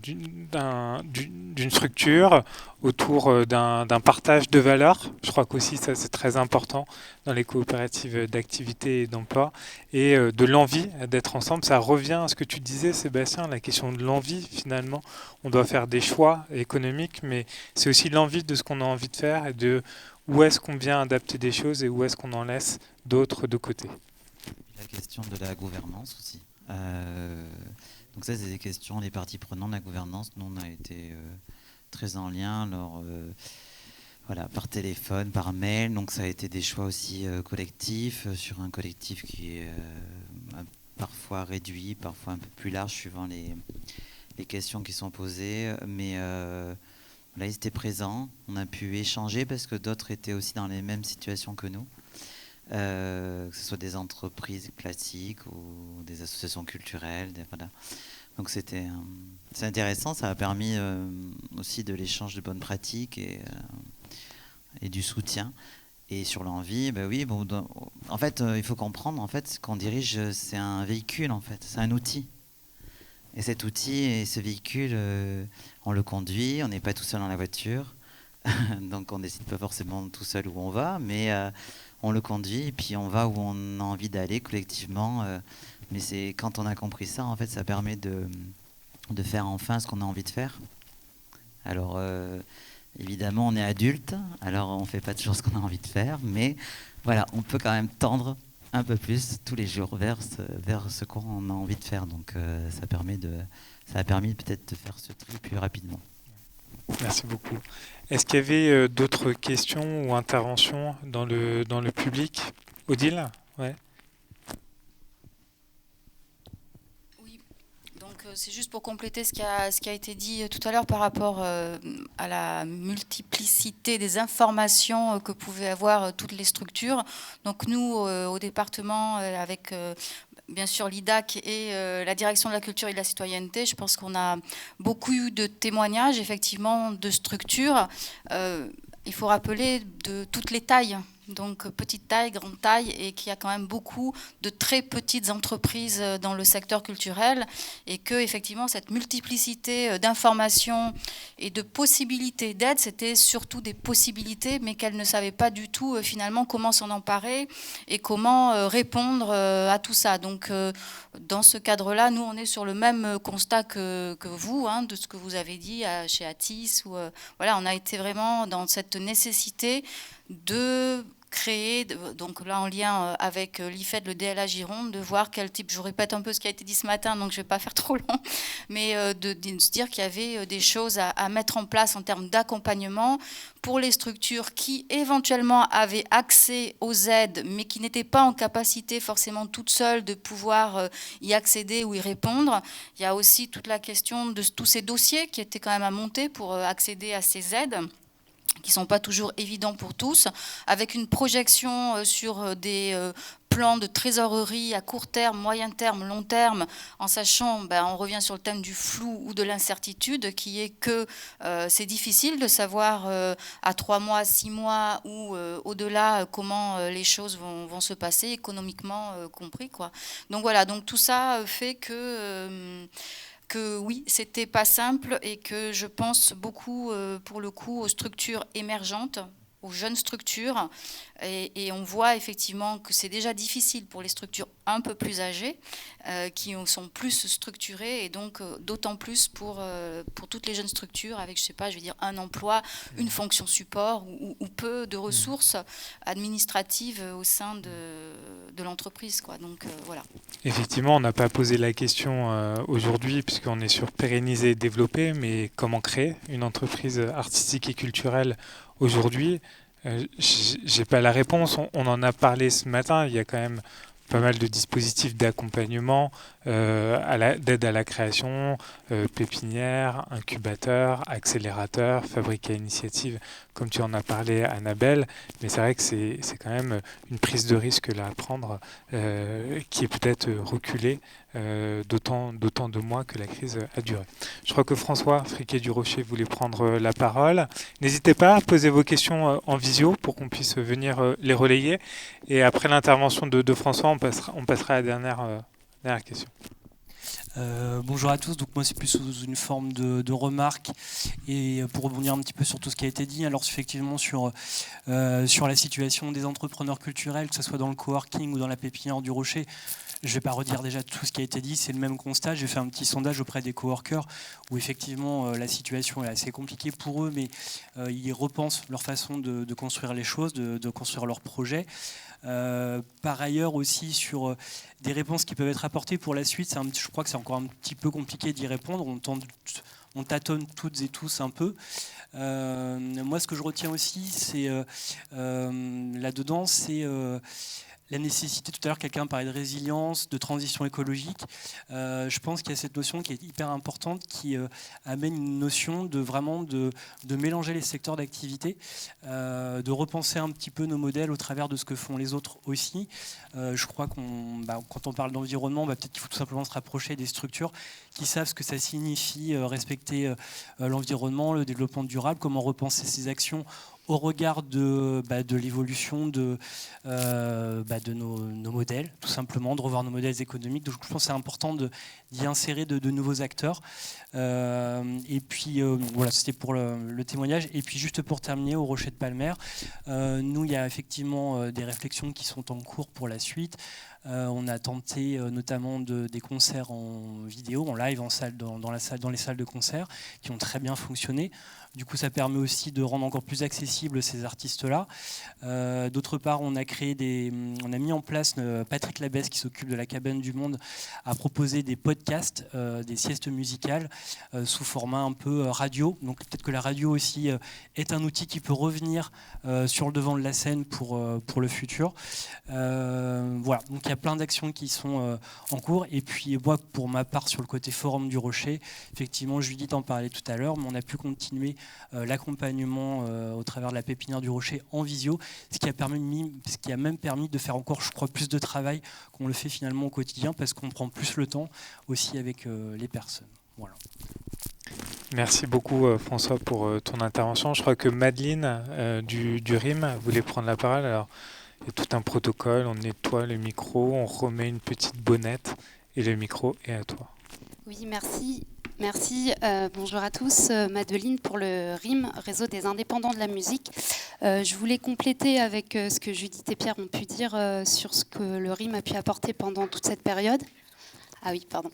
structure, autour d'un partage de valeurs. Je crois qu'aussi ça c'est très important dans les coopératives d'activité et d'emploi, et de l'envie d'être ensemble. Ça revient à ce que tu disais Sébastien, la question de l'envie finalement. On doit faire des choix économiques, mais c'est aussi l'envie de ce qu'on a envie de faire et de où est-ce qu'on vient adapter des choses et où est-ce qu'on en laisse d'autres de côté. La question de la gouvernance aussi. Donc ça, c'est des questions, les parties prenantes de la gouvernance. Nous, on a été très en lien par téléphone, par mail. Donc ça a été des choix aussi collectifs, sur un collectif qui est parfois réduit, parfois un peu plus large, suivant les questions qui sont posées. Mais là, ils étaient présents. On a pu échanger parce que d'autres étaient aussi dans les mêmes situations que nous. Que ce soit des entreprises classiques ou des associations culturelles. Voilà. Donc c'est intéressant, ça a permis aussi de l'échange de bonnes pratiques et du soutien. Et sur l'envie, en fait, il faut comprendre qu'on dirige, c'est un véhicule, en fait, c'est un outil. Et cet outil et ce véhicule, on le conduit, on n'est pas tout seul dans la voiture, donc on ne décide pas forcément tout seul où on va, mais on le conduit et puis on va où on a envie d'aller collectivement. Mais c'est quand on a compris ça, en fait, ça permet de faire enfin ce qu'on a envie de faire. Alors, évidemment, on est adulte, alors on ne fait pas toujours ce qu'on a envie de faire, mais voilà, on peut quand même tendre un peu plus tous les jours vers ce qu'on a envie de faire. Donc, ça a permis peut-être de faire ce tri plus rapidement. Merci beaucoup. Est-ce qu'il y avait d'autres questions ou interventions dans le public? Odile? Ouais. Oui, donc c'est juste pour compléter ce qui a été dit tout à l'heure par rapport à la multiplicité des informations que pouvaient avoir toutes les structures. Donc nous, au département, avec bien sûr l'IDAC et la direction de la culture et de la citoyenneté, je pense qu'on a beaucoup eu de témoignages, effectivement, de structures. Il faut rappeler de toutes les tailles, donc petite taille, grande taille, et qu'il y a quand même beaucoup de très petites entreprises dans le secteur culturel, et que effectivement cette multiplicité d'informations et de possibilités d'aide, c'était surtout des possibilités, mais qu'elles ne savaient pas du tout finalement comment s'en emparer et comment répondre à tout ça. Donc dans ce cadre-là, nous on est sur le même constat que vous, de ce que vous avez dit chez Atis, où voilà, on a été vraiment dans cette nécessité de créer, donc là en lien avec l'IFED, le DLA Gironde, de voir quel type, je vous répète un peu ce qui a été dit ce matin, donc je ne vais pas faire trop long, mais de se dire qu'il y avait des choses à mettre en place en termes d'accompagnement pour les structures qui éventuellement avaient accès aux aides, mais qui n'étaient pas en capacité forcément toutes seules de pouvoir y accéder ou y répondre. Il y a aussi toute la question de tous ces dossiers qui étaient quand même à monter pour accéder à ces aides, qui sont pas toujours évidents pour tous, avec une projection sur des plans de trésorerie à court terme, moyen terme, long terme, en sachant, on revient sur le thème du flou ou de l'incertitude, qui est que c'est difficile de savoir à 3 mois, 6 mois ou au-delà comment les choses vont se passer, économiquement compris, quoi. Donc voilà, donc tout ça fait que oui, c'était pas simple et que je pense beaucoup, pour le coup, aux structures émergentes, aux jeunes structures, et on voit effectivement que c'est déjà difficile pour les structures un peu plus âgées, qui sont plus structurées, et donc d'autant plus pour toutes les jeunes structures avec, je sais pas, je vais dire un emploi, une fonction support ou peu de ressources administratives au sein de l'entreprise, quoi. Donc voilà. Effectivement, on n'a pas posé la question aujourd'hui puisqu'on est sur pérenniser et développer, mais comment créer une entreprise artistique et culturelle aujourd'hui? J'ai pas la réponse. On en a parlé ce matin. Il y a quand même pas mal de dispositifs d'accompagnement, d'aide à la création, pépinière, incubateur, accélérateur, fabrique à initiative, comme tu en as parlé, Annabelle. Mais c'est vrai que c'est quand même une prise de risque là à prendre, qui est peut-être reculée d'autant de mois que la crise a duré. Je crois que François Friquet-Durocher voulait prendre la parole. N'hésitez pas à poser vos questions en visio pour qu'on puisse venir les relayer. Et après l'intervention de François, on passera à la dernière question. Bonjour à tous, donc moi c'est plus sous une forme de remarque et pour rebondir un petit peu sur tout ce qui a été dit, alors effectivement sur la situation des entrepreneurs culturels, que ce soit dans le coworking ou dans la pépinière du Rocher, je ne vais pas redire déjà tout ce qui a été dit, c'est le même constat. J'ai fait un petit sondage auprès des coworkers où effectivement la situation est assez compliquée pour eux, mais ils repensent leur façon de construire les choses, de construire leurs projets. Par ailleurs aussi sur des réponses qui peuvent être apportées pour la suite, je crois que c'est encore un petit peu compliqué d'y répondre, on tâtonne toutes et tous un peu. Moi ce que je retiens aussi c'est là-dedans c'est la nécessité, tout à l'heure quelqu'un parlait de résilience, de transition écologique. Je pense qu'il y a cette notion qui est hyper importante, qui amène une notion de vraiment de mélanger les secteurs d'activité, de repenser un petit peu nos modèles au travers de ce que font les autres aussi. Je crois quand on parle d'environnement, peut-être qu'il faut tout simplement se rapprocher des structures qui savent ce que ça signifie respecter l'environnement, le développement durable, comment repenser ces actions au regard de l'évolution de nos modèles, tout simplement, de revoir nos modèles économiques. Donc je pense que c'est important d'y insérer de nouveaux acteurs. Et puis voilà, c'était pour le témoignage. Et puis juste pour terminer, au Rocher de Palmer, nous, il y a effectivement des réflexions qui sont en cours pour la suite. On a tenté notamment des concerts en vidéo, en live, en salle, dans les salles de concert, qui ont très bien fonctionné. Du coup, ça permet aussi de rendre encore plus accessibles ces artistes-là. D'autre part, on a mis en place, Patrick Labesse, qui s'occupe de la Cabane du Monde, a proposé des podcasts, des siestes musicales, sous format un peu radio. Donc peut-être que la radio aussi est un outil qui peut revenir sur le devant de la scène pour le futur. Voilà, donc il y a plein d'actions qui sont en cours. Et puis moi, pour ma part, sur le côté Forum du Rocher, effectivement, Judith en parlait tout à l'heure, mais on a pu continuer l'accompagnement au travers de la pépinière du Rocher en visio, ce qui a même permis de faire encore, je crois, plus de travail qu'on le fait finalement au quotidien, parce qu'on prend plus le temps aussi avec les personnes. Voilà. Merci beaucoup François pour ton intervention. Je crois que Madeleine du RIM voulait prendre la parole. Alors, il y a tout un protocole, on nettoie le micro, on remet une petite bonnette et le micro est à toi. Oui, merci. Merci. Bonjour à tous. Madeleine pour le RIM, Réseau des indépendants de la musique. Je voulais compléter avec ce que Judith et Pierre ont pu dire sur ce que le RIM a pu apporter pendant toute cette période. Ah oui, pardon,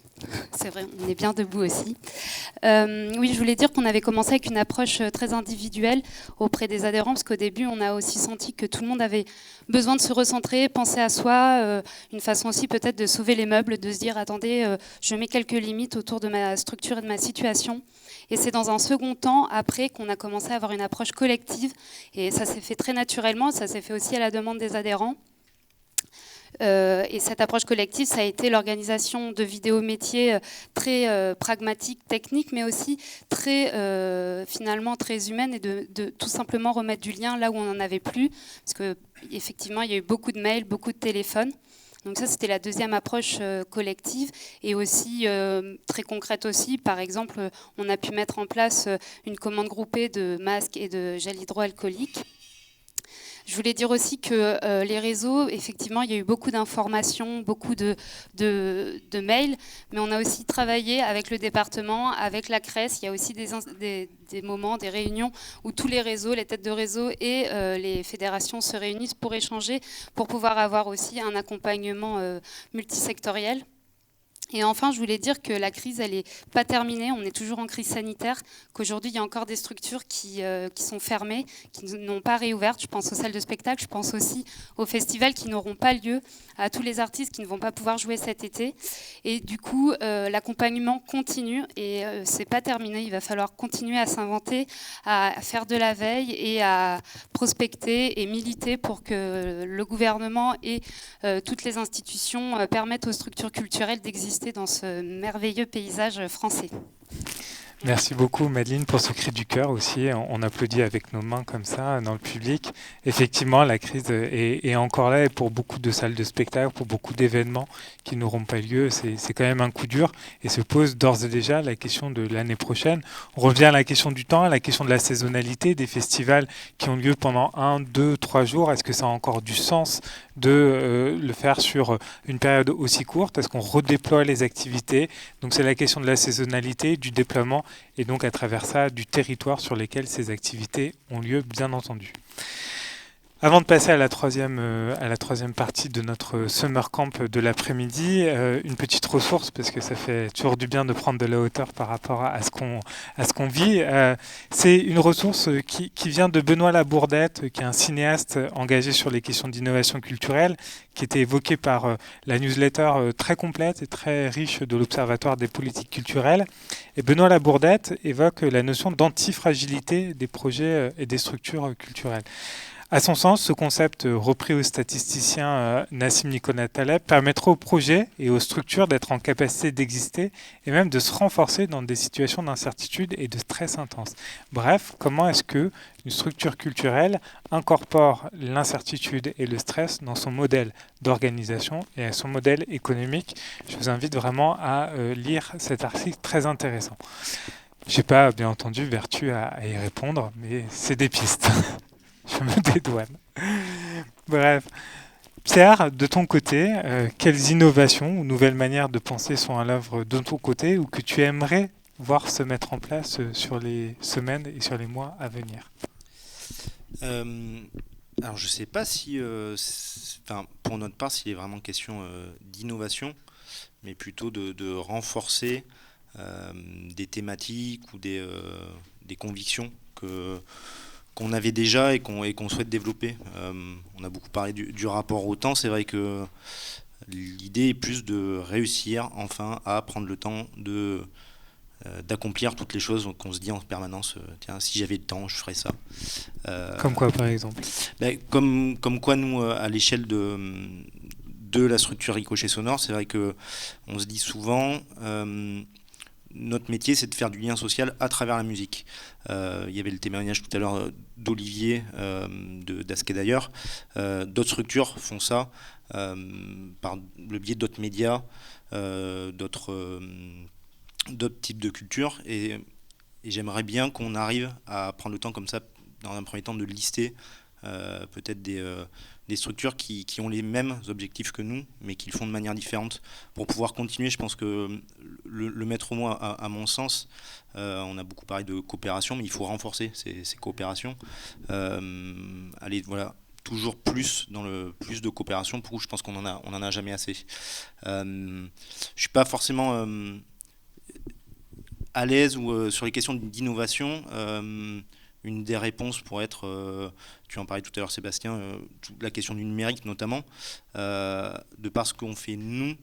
c'est vrai, on est bien debout aussi. Oui, je voulais dire qu'on avait commencé avec une approche très individuelle auprès des adhérents, parce qu'au début, on a aussi senti que tout le monde avait besoin de se recentrer, penser à soi, une façon aussi peut-être de sauver les meubles, de se dire, attendez, je mets quelques limites autour de ma structure et de ma situation. Et c'est dans un second temps, après, qu'on a commencé à avoir une approche collective, et ça s'est fait très naturellement, ça s'est fait aussi à la demande des adhérents. Et cette approche collective, ça a été l'organisation de vidéos métiers très pragmatiques, techniques, mais aussi finalement très humaine, et de tout simplement remettre du lien là où on n'en avait plus. Parce qu'effectivement, il y a eu beaucoup de mails, beaucoup de téléphones. Donc ça, c'était la deuxième approche collective, et aussi très concrète aussi. Par exemple, on a pu mettre en place une commande groupée de masques et de gel hydroalcoolique. Je voulais dire aussi que les réseaux, effectivement, il y a eu beaucoup d'informations, beaucoup de mails, mais on a aussi travaillé avec le département, avec la CRES. Il y a aussi des moments, des réunions où tous les réseaux, les têtes de réseau et les fédérations se réunissent pour échanger, pour pouvoir avoir aussi un accompagnement multisectoriel. Et enfin, je voulais dire que la crise, elle n'est pas terminée. On est toujours en crise sanitaire, qu'aujourd'hui, il y a encore des structures qui sont fermées, qui n'ont pas réouvert. Je pense aux salles de spectacle, je pense aussi aux festivals qui n'auront pas lieu, à tous les artistes qui ne vont pas pouvoir jouer cet été. Et du coup, l'accompagnement continue, et c'est pas terminé. Il va falloir continuer à s'inventer, à faire de la veille et à prospecter et militer pour que le gouvernement et toutes les institutions permettent aux structures culturelles d'exister dans ce merveilleux paysage français. Merci beaucoup Madeleine pour ce cri du cœur aussi. On applaudit avec nos mains comme ça dans le public. Effectivement, la crise est encore là, et pour beaucoup de salles de spectacle, pour beaucoup d'événements qui n'auront pas lieu, c'est quand même un coup dur, et se pose d'ores et déjà la question de l'année prochaine. On revient à la question du temps, à la question de la saisonnalité des festivals qui ont lieu pendant 1, 2, 3 jours. Est-ce que ça a encore du sens de le faire sur une période aussi courte? Est-ce qu'on redéploie les activités? Donc c'est la question de la saisonnalité, du déploiement, et donc à travers ça, du territoire sur lequel ces activités ont lieu, bien entendu. Avant de passer à la troisième partie de notre summer camp de l'après-midi, une petite ressource, parce que ça fait toujours du bien de prendre de la hauteur par rapport à ce qu'on vit. C'est une ressource qui vient de Benoît Labourdette, qui est un cinéaste engagé sur les questions d'innovation culturelle, qui était évoqué par la newsletter très complète et très riche de l'Observatoire des politiques culturelles. Et Benoît Labourdette évoque la notion d'antifragilité des projets et des structures culturelles. À son sens, ce concept repris au statisticien Nassim Nicolas Taleb permettra aux projets et aux structures d'être en capacité d'exister et même de se renforcer dans des situations d'incertitude et de stress intense. Bref, comment est-ce qu'une structure culturelle incorpore l'incertitude et le stress dans son modèle d'organisation et à son modèle économique? Je vous invite vraiment à lire cet article très intéressant. Je n'ai pas, bien entendu, vertu à y répondre, mais c'est des pistes. Je me dédouane. Bref. Pierre, de ton côté, quelles innovations ou nouvelles manières de penser sont à l'œuvre de ton côté, ou que tu aimerais voir se mettre en place sur les semaines et sur les mois à venir? Alors je ne sais pas si, pour notre part, s'il est vraiment question d'innovation, mais plutôt de renforcer des thématiques ou des convictions qu'on avait déjà et qu'on souhaite développer. On a beaucoup parlé du rapport au temps. C'est vrai que l'idée est plus de réussir enfin à prendre le temps d'accomplir toutes les choses qu'on se dit en permanence. Tiens, si j'avais le temps, je ferais ça. Comme quoi, par exemple? Comme quoi, nous, à l'échelle de la structure Ricochet Sonore, c'est vrai qu'on se dit souvent... notre métier, c'est de faire du lien social à travers la musique. Il y avait le témoignage tout à l'heure d'Olivier, d'Asquet d'ailleurs. D'autres structures font ça par le biais d'autres médias, d'autres types de cultures. Et j'aimerais bien qu'on arrive à prendre le temps comme ça, dans un premier temps, de lister peut-être des structures qui ont les mêmes objectifs que nous, mais qui le font de manière différente, pour pouvoir continuer. Je pense que le maître mot, à mon sens, on a beaucoup parlé de coopération, mais il faut renforcer ces coopérations. Aller, voilà, toujours plus dans le plus de coopération, pour où je pense qu'on en a jamais assez. Je suis pas forcément à l'aise sur les questions d'innovation. Une des réponses pourrait être, tu en parlais tout à l'heure Sébastien, la question du numérique notamment, de par ce qu'on fait nous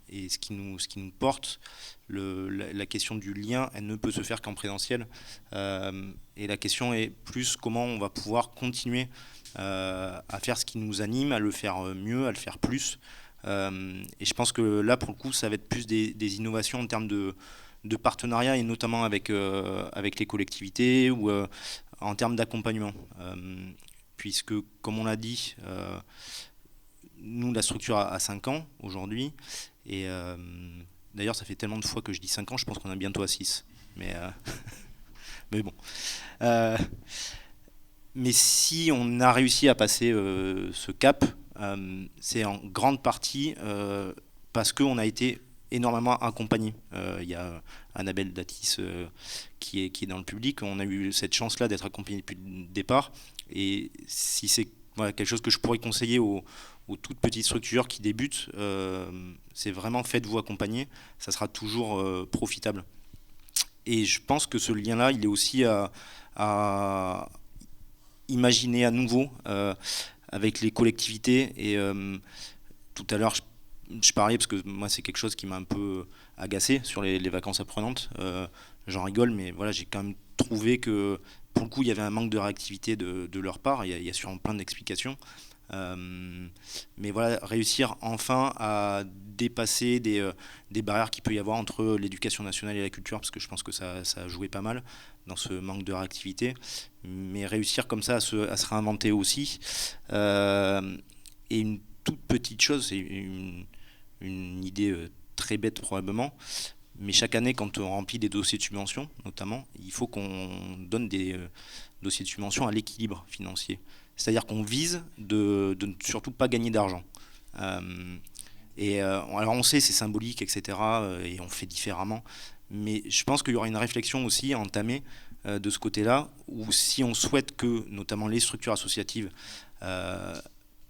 et ce qui nous porte, la question du lien, elle ne peut se faire qu'en présentiel. Et la question est plus comment on va pouvoir continuer à faire ce qui nous anime, à le faire mieux, à le faire plus. Et je pense que là, pour le coup, ça va être plus des innovations en termes de partenariat, et notamment avec les collectivités ou en termes d'accompagnement. Puisque, comme on l'a dit, nous, la structure a 5 ans aujourd'hui. Et d'ailleurs, ça fait tellement de fois que je dis 5 ans, je pense qu'on est bientôt à 6. Mais bon. Mais si on a réussi à passer ce cap, c'est en grande partie parce qu'on a été énormément accompagné. Il y a Annabelle Datis qui est dans le public. On a eu cette chance-là d'être accompagné depuis le départ. Et si c'est quelque chose que je pourrais conseiller aux toutes petites structures qui débutent, c'est vraiment faites-vous accompagner. Ça sera toujours profitable. Et je pense que ce lien-là, il est aussi à imaginer à nouveau avec les collectivités. Et tout à l'heure, je parlais, parce que moi, c'est quelque chose qui m'a un peu agacé sur les vacances apprenantes. J'en rigole, mais voilà, j'ai quand même trouvé que, pour le coup, il y avait un manque de réactivité de leur part. Il y a sûrement plein d'explications. Mais voilà, réussir enfin à dépasser des barrières qu'il peut y avoir entre l'éducation nationale et la culture, parce que je pense que ça a joué pas mal dans ce manque de réactivité, mais réussir comme ça à se réinventer aussi. Et une toute petite chose, c'est une idée très bête probablement, mais chaque année, quand on remplit des dossiers de subvention, notamment, il faut qu'on donne des dossiers de subvention à l'équilibre financier. C'est-à-dire qu'on vise de ne surtout pas gagner d'argent. Alors on sait, c'est symbolique, etc., et on fait différemment, mais je pense qu'il y aura une réflexion aussi à entamer de ce côté-là, où si on souhaite que, notamment les structures associatives,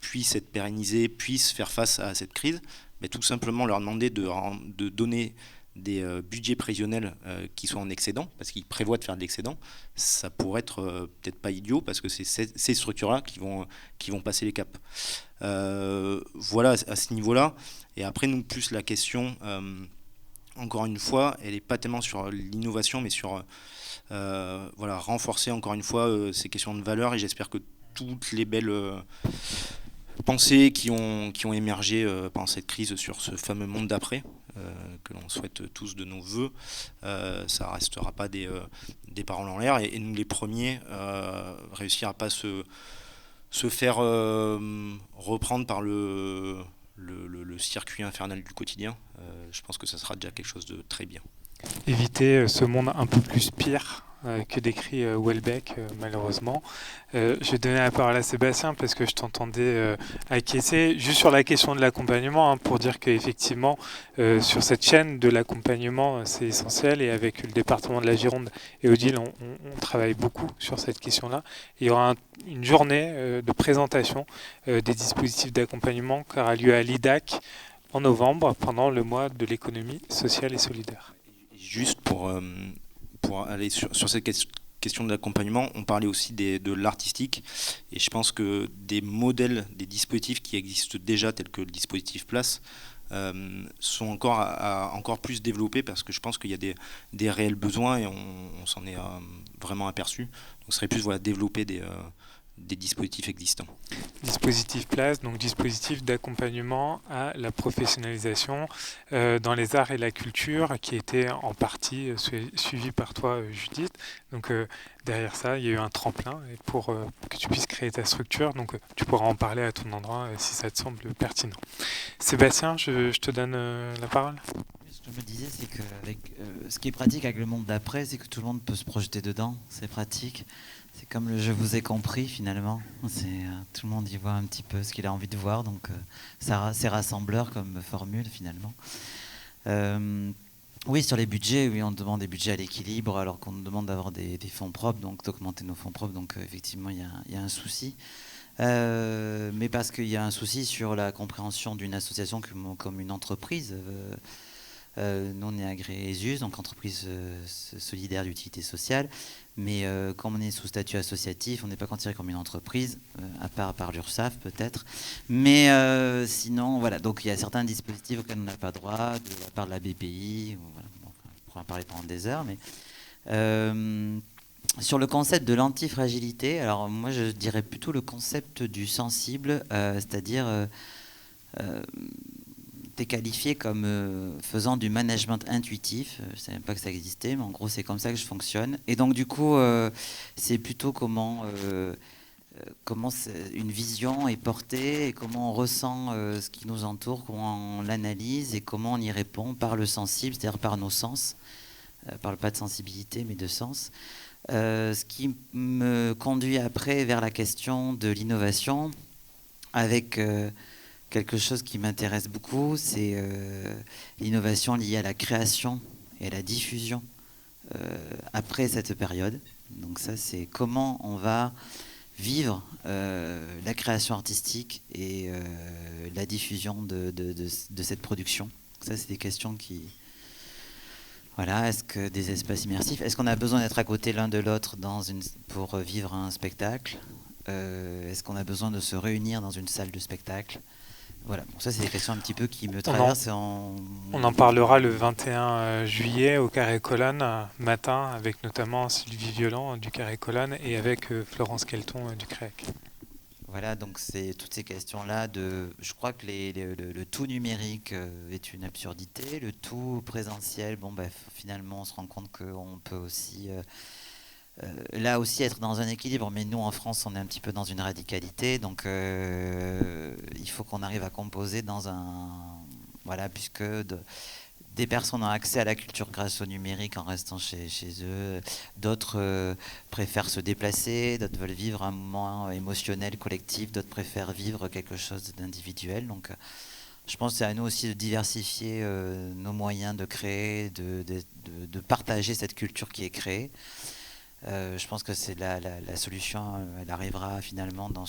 puissent être pérennisées, puissent faire face à cette crise, mais tout simplement leur demander de donner des budgets prévisionnels qui soient en excédent, parce qu'ils prévoient de faire de l'excédent. Ça pourrait être peut-être pas idiot, parce que c'est ces structures-là qui vont passer les caps. Voilà, à ce niveau-là. Et après, nous, plus la question, encore une fois, elle n'est pas tellement sur l'innovation, mais sur renforcer encore une fois ces questions de valeur. Et j'espère que toutes les belles pensées qui ont émergé pendant cette crise sur ce fameux monde d'après, que l'on souhaite tous de nos voeux, ça restera pas des paroles en l'air, et nous les premiers, réussir à pas se faire reprendre par le circuit infernal du quotidien. Je pense que ça sera déjà quelque chose de très bien. Éviter ce monde un peu plus pire que décrit Houellebecq, malheureusement. Je vais donner la parole à Sébastien parce que je t'entendais acquiescer. Juste sur la question de l'accompagnement, pour dire qu'effectivement, sur cette chaîne de l'accompagnement, c'est essentiel. Et avec le département de la Gironde et Odile, on travaille beaucoup sur cette question-là. Il y aura une journée de présentation des dispositifs d'accompagnement qui aura lieu à l'IDAC en novembre, pendant le mois de l'économie sociale et solidaire. Juste pour aller sur cette question de l'accompagnement, on parlait aussi de l'artistique, et je pense que des modèles, des dispositifs qui existent déjà, tels que le dispositif Place, sont encore plus développés, parce que je pense qu'il y a des réels besoins, et on s'en est vraiment aperçu. Donc ce serait plus développer des dispositifs existants. Dispositif Place, donc dispositif d'accompagnement à la professionnalisation dans les arts et la culture, qui était en partie suivi par toi, Judith. Donc derrière ça, il y a eu un tremplin pour que tu puisses créer ta structure. Donc tu pourras en parler à ton endroit si ça te semble pertinent. Sébastien, je te donne la parole. Ce que je me disais, c'est que ce qui est pratique avec le monde d'après, c'est que tout le monde peut se projeter dedans. C'est pratique. C'est comme le « je vous ai compris » finalement. Tout le monde y voit un petit peu ce qu'il a envie de voir. Donc c'est rassembleur comme formule finalement. Oui, sur les budgets, oui, on demande des budgets à l'équilibre alors qu'on nous demande d'avoir des fonds propres, donc d'augmenter nos fonds propres. Donc effectivement, il y a un souci. Mais parce qu'il y a un souci sur la compréhension d'une association comme une entreprise. Nous, on est agréé ESUS, donc entreprise solidaire d'utilité sociale. Mais comme on est sous statut associatif, on n'est pas considéré comme une entreprise, à part par l'URSSAF peut-être. Mais sinon, voilà. Donc il y a certains dispositifs auxquels on n'a pas droit, de la part de la BPI. Voilà. Bon, on pourra en parler pendant des heures. Mais Sur le concept de l'antifragilité, alors moi je dirais plutôt le concept du sensible, c'est-à-dire t'es qualifié comme faisant du management intuitif. Je ne savais pas que ça existait, mais en gros c'est comme ça que je fonctionne. Et donc du coup, c'est plutôt comment une vision est portée et comment on ressent ce qui nous entoure, comment on l'analyse et comment on y répond par le sensible, c'est-à-dire par nos sens. Je ne parle pas de sensibilité, mais de sens. Ce qui me conduit après vers la question de l'innovation avec quelque chose qui m'intéresse beaucoup, c'est l'innovation liée à la création et à la diffusion après cette période. Donc ça, c'est comment on va vivre la création artistique et la diffusion de cette production. Ça, c'est des questions qui... Voilà, est-ce que des espaces immersifs, est-ce qu'on a besoin d'être à côté l'un de l'autre pour vivre un spectacle? Est-ce qu'on a besoin de se réunir dans une salle de spectacle? Voilà, bon, ça c'est des questions un petit peu qui me traversent. On en parlera le 21 juillet au Carré Colonne, matin, avec notamment Sylvie Violent du Carré Colonne et avec Florence Kelton du CREAC. Voilà, donc c'est toutes ces questions-là. Je crois que le tout numérique est une absurdité. Le tout présentiel, finalement, on se rend compte qu'on peut aussi, là aussi, être dans un équilibre. Mais nous, en France, on est un petit peu dans une radicalité. Donc, il faut qu'on arrive à composer dans un... Voilà, puisque... Des personnes ont accès à la culture grâce au numérique en restant chez eux. D'autres préfèrent se déplacer, d'autres veulent vivre un moment émotionnel, collectif, d'autres préfèrent vivre quelque chose d'individuel. Donc je pense que c'est à nous aussi de diversifier nos moyens de créer, de partager cette culture qui est créée. Je pense que c'est la solution, elle arrivera finalement dans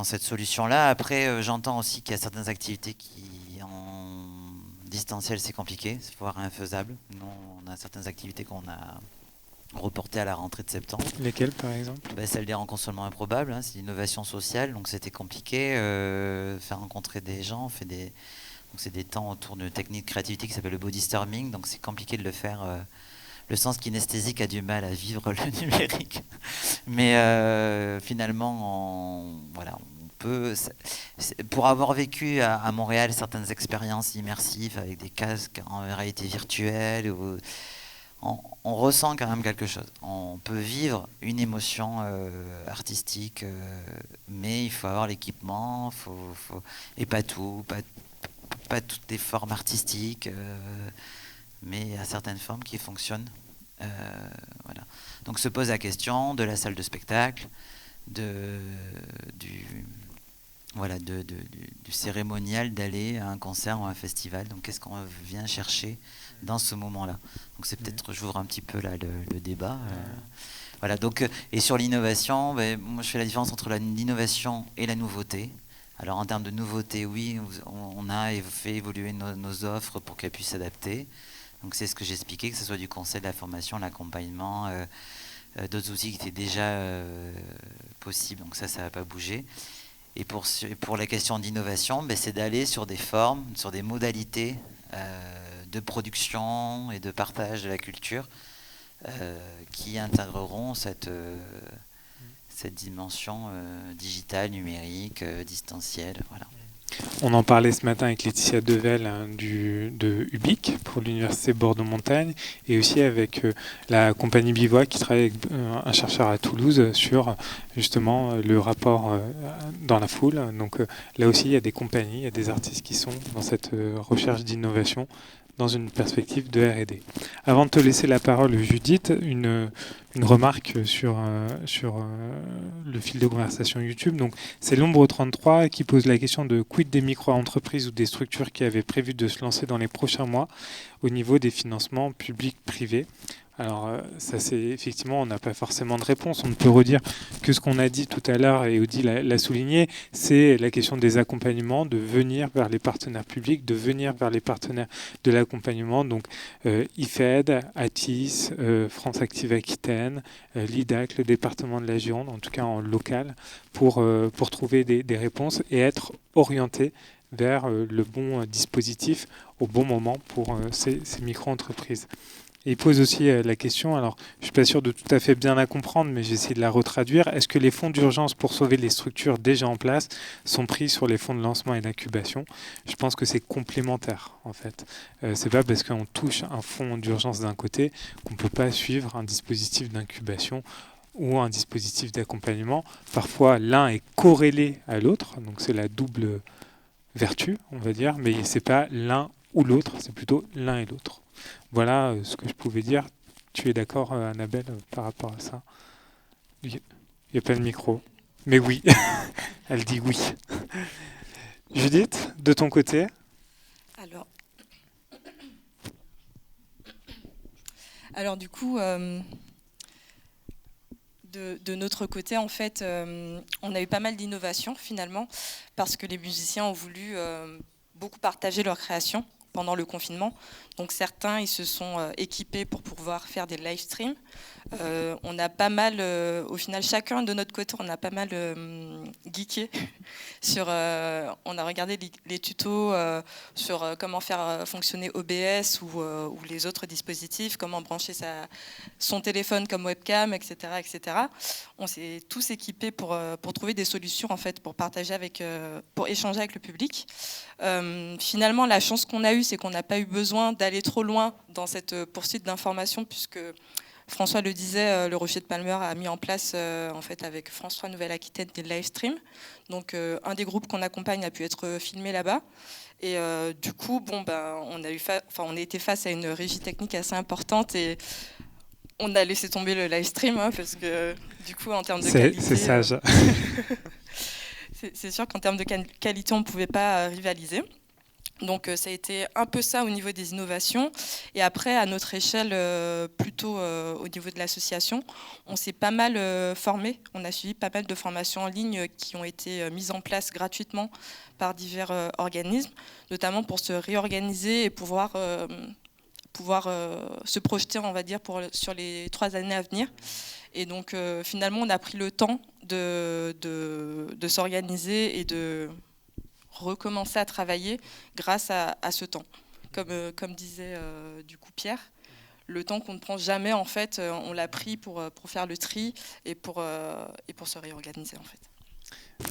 cette solution-là. Après, j'entends aussi qu'il y a certaines activités qui, en distanciel, c'est compliqué, c'est voire infaisable. Nous, on a certaines activités qu'on a reportées à la rentrée de septembre. Lesquelles, par exemple? Celle des rencontres seulement improbables, hein, c'est l'innovation sociale, donc c'était compliqué. Faire rencontrer des gens, donc c'est des temps autour d'une technique de créativité qui s'appelle le body storming, donc c'est compliqué de le faire... Le sens kinesthésique a du mal à vivre le numérique. Mais finalement, on peut... Pour avoir vécu à Montréal certaines expériences immersives avec des casques en réalité virtuelle, on ressent quand même quelque chose. On peut vivre une émotion artistique, mais il faut avoir l'équipement, et pas tout, pas toutes les formes artistiques. Mais il y a certaines formes qui fonctionnent. Voilà. Donc se pose la question de la salle de spectacle, du cérémonial d'aller à un concert ou à un festival. Donc qu'est-ce qu'on vient chercher dans ce moment-là? Donc c'est peut-être, j'ouvre un petit peu là le débat. Voilà. Donc, et sur l'innovation, moi je fais la différence entre l'innovation et la nouveauté. Alors en termes de nouveauté, oui, on a fait évoluer nos offres pour qu'elles puissent s'adapter. Donc c'est ce que j'expliquais, que ce soit du conseil, de la formation, l'accompagnement, d'autres outils qui étaient déjà possibles, donc ça ne va pas bouger. Et pour la question d'innovation, c'est d'aller sur des formes, sur des modalités de production et de partage de la culture qui intégreront cette dimension digitale, numérique, distancielle. Voilà. On en parlait ce matin avec Laetitia Devel de UBIC pour l'Université Bordeaux-Montagne et aussi avec la compagnie Bivouac qui travaille avec un chercheur à Toulouse sur justement le rapport dans la foule. Donc là aussi, il y a des compagnies, il y a des artistes qui sont dans cette recherche d'innovation dans une perspective de R&D. Avant de te laisser la parole, Judith, une remarque sur le fil de conversation YouTube. Donc, c'est l'Ombre 33 qui pose la question de quid des micro-entreprises ou des structures qui avaient prévu de se lancer dans les prochains mois au niveau des financements publics-privés. Alors ça c'est effectivement, on n'a pas forcément de réponse, on ne peut redire que ce qu'on a dit tout à l'heure et Audi l'a souligné, c'est la question des accompagnements, de venir vers les partenaires publics, de venir vers les partenaires de l'accompagnement, donc IFED, ATIS, France Active Aquitaine, l'IDAC, le département de la Gironde, en tout cas en local, pour trouver des réponses et être orienté vers le bon dispositif au bon moment pour ces micro-entreprises. Et il pose aussi la question, alors je ne suis pas sûr de tout à fait bien la comprendre, mais j'essaie de la retraduire. Est-ce que les fonds d'urgence pour sauver les structures déjà en place sont pris sur les fonds de lancement et d'incubation? Je pense que c'est complémentaire, en fait. C'est pas parce qu'on touche un fonds d'urgence d'un côté qu'on ne peut pas suivre un dispositif d'incubation ou un dispositif d'accompagnement. Parfois, l'un est corrélé à l'autre, donc c'est la double vertu, on va dire, mais c'est pas l'un ou l'autre, c'est plutôt l'un et l'autre. Voilà ce que je pouvais dire. Tu es d'accord, Annabelle, par rapport à ça? Il n'y a pas de micro. Mais oui, elle dit oui. Judith, de ton côté? Alors du coup, de notre côté, en fait, on a eu pas mal d'innovations finalement, parce que les musiciens ont voulu beaucoup partager leur création pendant le confinement. Donc certains, ils se sont équipés pour pouvoir faire des live streams. On a pas mal, au final, chacun de notre côté, on a pas mal geeké sur. On a regardé les tutos sur comment faire fonctionner OBS ou les autres dispositifs, comment brancher son téléphone comme webcam, etc., etc. On s'est tous équipés pour trouver des solutions en fait, pour partager pour échanger avec le public. Finalement, la chance qu'on a eue, c'est qu'on n'a pas eu besoin d'aller trop loin dans cette poursuite d'informations, puisque François le disait, le Rocher de Palmer a mis en place, en fait, avec France 3 Nouvelle-Aquitaine, des live streams. Donc, un des groupes qu'on accompagne a pu être filmé là-bas. Et du coup, on a été face à une régie technique assez importante et on a laissé tomber le live stream, parce que du coup, en termes de qualité, c'est sage. C'est sûr qu'en termes de qualité, on ne pouvait pas rivaliser. Donc ça a été un peu ça au niveau des innovations. Et après, à notre échelle, plutôt au niveau de l'association, on s'est pas mal formé. On a suivi pas mal de formations en ligne qui ont été mises en place gratuitement par divers organismes, notamment pour se réorganiser et pouvoir se projeter, on va dire, sur les 3 années à venir. Et donc finalement, on a pris le temps de s'organiser et de recommencer à travailler grâce à ce temps. Comme disait du coup Pierre, le temps qu'on ne prend jamais, en fait, on l'a pris pour faire le tri et pour se réorganiser, en fait.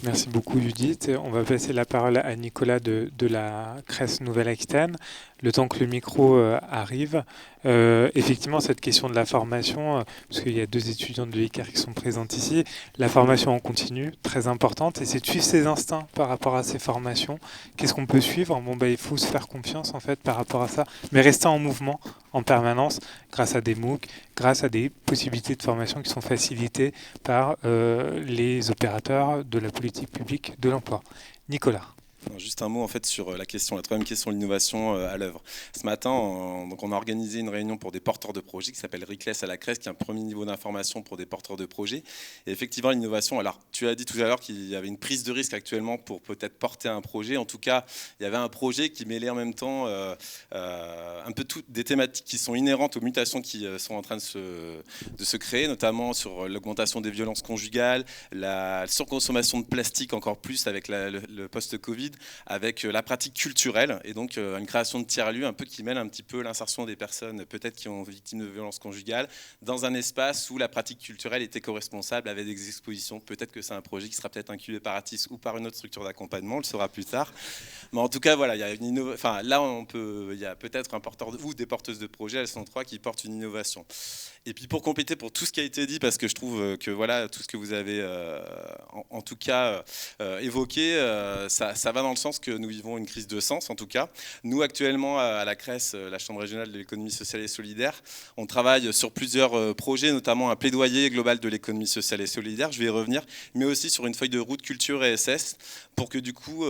Merci beaucoup Judith. On va passer la parole à Nicolas de la Crèce Nouvelle-Aquitaine. Le temps que le micro arrive, effectivement cette question de la formation, parce qu'il y a 2 étudiants de l'UICAR qui sont présentes ici, la formation en continu, très importante, et c'est de suivre ses instincts par rapport à ces formations. Qu'est-ce qu'on peut suivre? Il faut se faire confiance en fait par rapport à ça, mais rester en mouvement en permanence grâce à des MOOC, grâce à des possibilités de formation qui sont facilitées par les opérateurs de la politique publique de l'emploi. Nicolas. Juste un mot en fait sur la 3e question de l'innovation à l'œuvre. Ce matin, on a organisé une réunion pour des porteurs de projets qui s'appelle RICLES à la Crèce, qui est un premier niveau d'information pour des porteurs de projets. Et effectivement, l'innovation, alors tu as dit tout à l'heure qu'il y avait une prise de risque actuellement pour peut-être porter un projet. En tout cas, il y avait un projet qui mêlait en même temps un peu toutes des thématiques qui sont inhérentes aux mutations qui sont en train de se créer, notamment sur l'augmentation des violences conjugales, la surconsommation de plastique encore plus avec le post-Covid, avec la pratique culturelle et donc une création de tiers-lieux un peu qui mêle un petit peu l'insertion des personnes peut-être qui ont victimes de violences conjugales dans un espace où la pratique culturelle est éco-responsable avec des expositions. Peut-être que c'est un projet qui sera peut-être incubé par Atis ou par une autre structure d'accompagnement, on le saura plus tard. Mais en tout cas, voilà, il y a il y a peut-être un porteur ou des porteuses de projets, elles sont 3 qui portent une innovation. Et puis pour compléter pour tout ce qui a été dit, parce que je trouve que voilà, tout ce que vous avez en tout cas évoqué, ça va dans le sens que nous vivons une crise de sens en tout cas. Nous actuellement à la Crèce, la Chambre régionale de l'économie sociale et solidaire, on travaille sur plusieurs projets, notamment un plaidoyer global de l'économie sociale et solidaire, je vais y revenir, mais aussi sur une feuille de route culture et SS, pour que du coup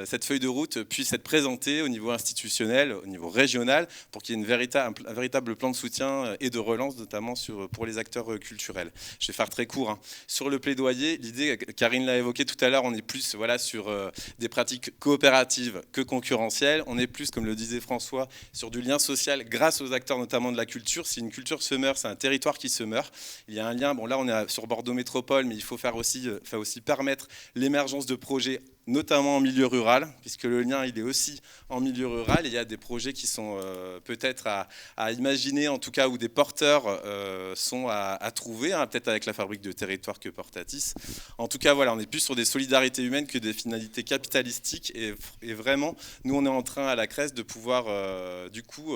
cette feuille de route puisse être présentée au niveau institutionnel, au niveau régional, pour qu'il y ait un véritable plan de soutien et de relance, notamment pour les acteurs culturels. Je vais faire très court. Hein. Sur le plaidoyer, l'idée, Karine l'a évoqué tout à l'heure, on est plus sur des pratiques coopératives que concurrentielles. On est plus, comme le disait François, sur du lien social grâce aux acteurs notamment de la culture. Si une culture se meurt, c'est un territoire qui se meurt. Il y a un lien, bon là on est sur Bordeaux Métropole, mais il faut aussi permettre l'émergence de projets notamment en milieu rural, puisque le lien il est aussi en milieu rural. Et il y a des projets qui sont peut-être à imaginer, en tout cas, où des porteurs sont à trouver, hein, peut-être avec la fabrique de territoire que porte Atis. En tout cas, voilà, on est plus sur des solidarités humaines que des finalités capitalistiques. Et vraiment, nous, on est en train à la CRES de pouvoir, du coup,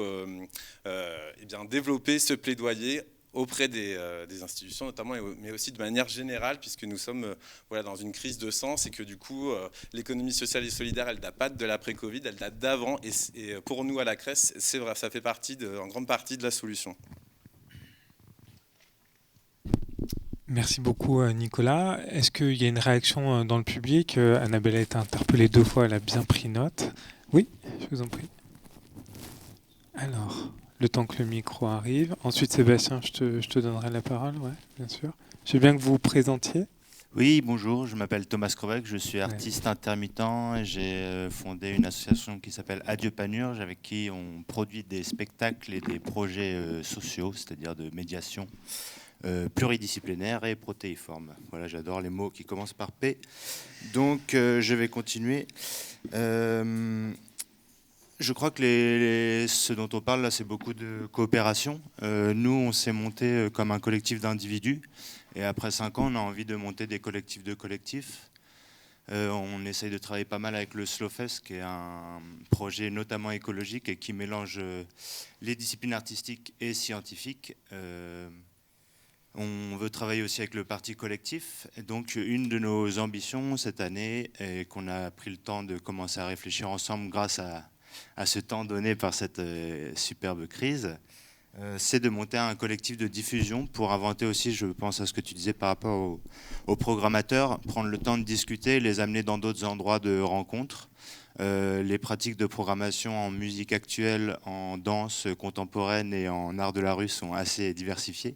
eh bien, développer ce plaidoyer auprès des institutions notamment, mais aussi de manière générale, puisque nous sommes voilà, dans une crise de sens et que du coup, l'économie sociale et solidaire, elle date pas de l'après-Covid, elle date d'avant. Et pour nous, à la CRES, c'est vrai, ça fait partie en grande partie de la solution. Merci beaucoup, Nicolas. Est-ce qu'il y a une réaction dans le public? Annabelle a été interpellée 2 fois, elle a bien pris note. Oui, je vous en prie. Alors, le temps que le micro arrive. Ensuite, Sébastien, je te donnerai la parole, ouais, bien sûr. Je veux bien que vous vous présentiez. Oui, bonjour, je m'appelle Thomas Krobek, je suis artiste intermittent et j'ai fondé une association qui s'appelle Adieu Panurge, avec qui on produit des spectacles et des projets sociaux, c'est-à-dire de médiation pluridisciplinaire et protéiforme. Voilà, j'adore les mots qui commencent par P. Donc, je vais continuer. Je crois que ce dont on parle là, c'est beaucoup de coopération. Nous, on s'est monté comme un collectif d'individus. Et après 5 ans, on a envie de monter des collectifs de collectifs. On essaye de travailler pas mal avec le Slowfest, qui est un projet notamment écologique et qui mélange les disciplines artistiques et scientifiques. On veut travailler aussi avec le parti collectif. Et donc, une de nos ambitions cette année, et qu'on a pris le temps de commencer à réfléchir ensemble grâce à ce temps donné par cette superbe crise, c'est de monter un collectif de diffusion pour inventer aussi, je pense à ce que tu disais par rapport aux programmateurs, prendre le temps de discuter, les amener dans d'autres endroits de rencontre. Les pratiques de programmation en musique actuelle, en danse contemporaine et en art de la rue sont assez diversifiées.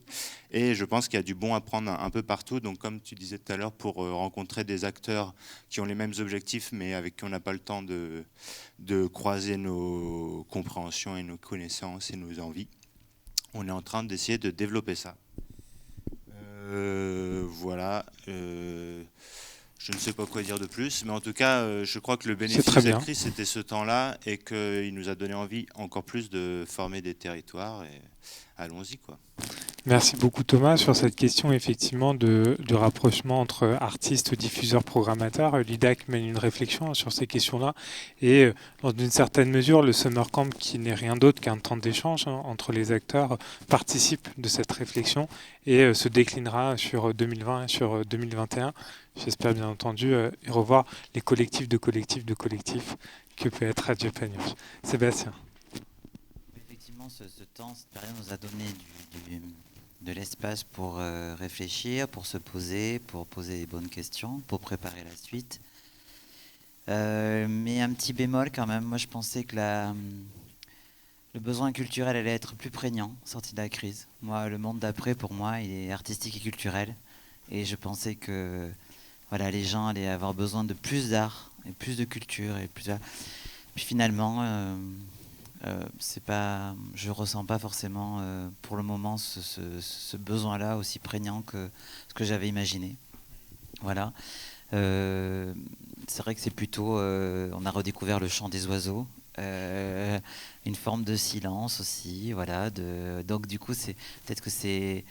Et je pense qu'il y a du bon à prendre un peu partout. Donc comme tu disais tout à l'heure, pour rencontrer des acteurs qui ont les mêmes objectifs, mais avec qui on n'a pas le temps de croiser nos compréhensions et nos connaissances et nos envies, on est en train d'essayer de développer ça. Voilà. Je ne sais pas quoi dire de plus, mais en tout cas, je crois que le bénéfice de cette crise, c'était ce temps-là et qu'il nous a donné envie encore plus de former des territoires. Et allons-y, quoi. Merci beaucoup, Thomas. Sur cette question, effectivement, de rapprochement entre artistes, diffuseurs, programmateurs, l'IDAC mène une réflexion sur ces questions-là. Et dans une certaine mesure, le Summer Camp, qui n'est rien d'autre qu'un temps d'échange entre les acteurs, participe de cette réflexion et se déclinera sur 2020 et sur 2021. J'espère bien entendu revoir les collectifs de collectifs de collectifs que peut être Adieu Panurge. Sébastien. Effectivement, ce temps, cette période nous a donné de l'espace pour réfléchir, pour se poser, pour poser les bonnes questions, pour préparer la suite. Mais un petit bémol quand même, moi je pensais que le besoin culturel allait être plus prégnant, sorti de la crise. Moi, le monde d'après, pour moi, il est artistique et culturel. Et je pensais que voilà, les gens allaient avoir besoin de plus d'art et plus de culture. Puis finalement, je ressens pas forcément pour le moment ce besoin-là aussi prégnant que ce que j'avais imaginé. Voilà. C'est vrai que c'est plutôt, on a redécouvert le chant des oiseaux, une forme de silence aussi, voilà. Donc du coup, c'est peut-être que c'est,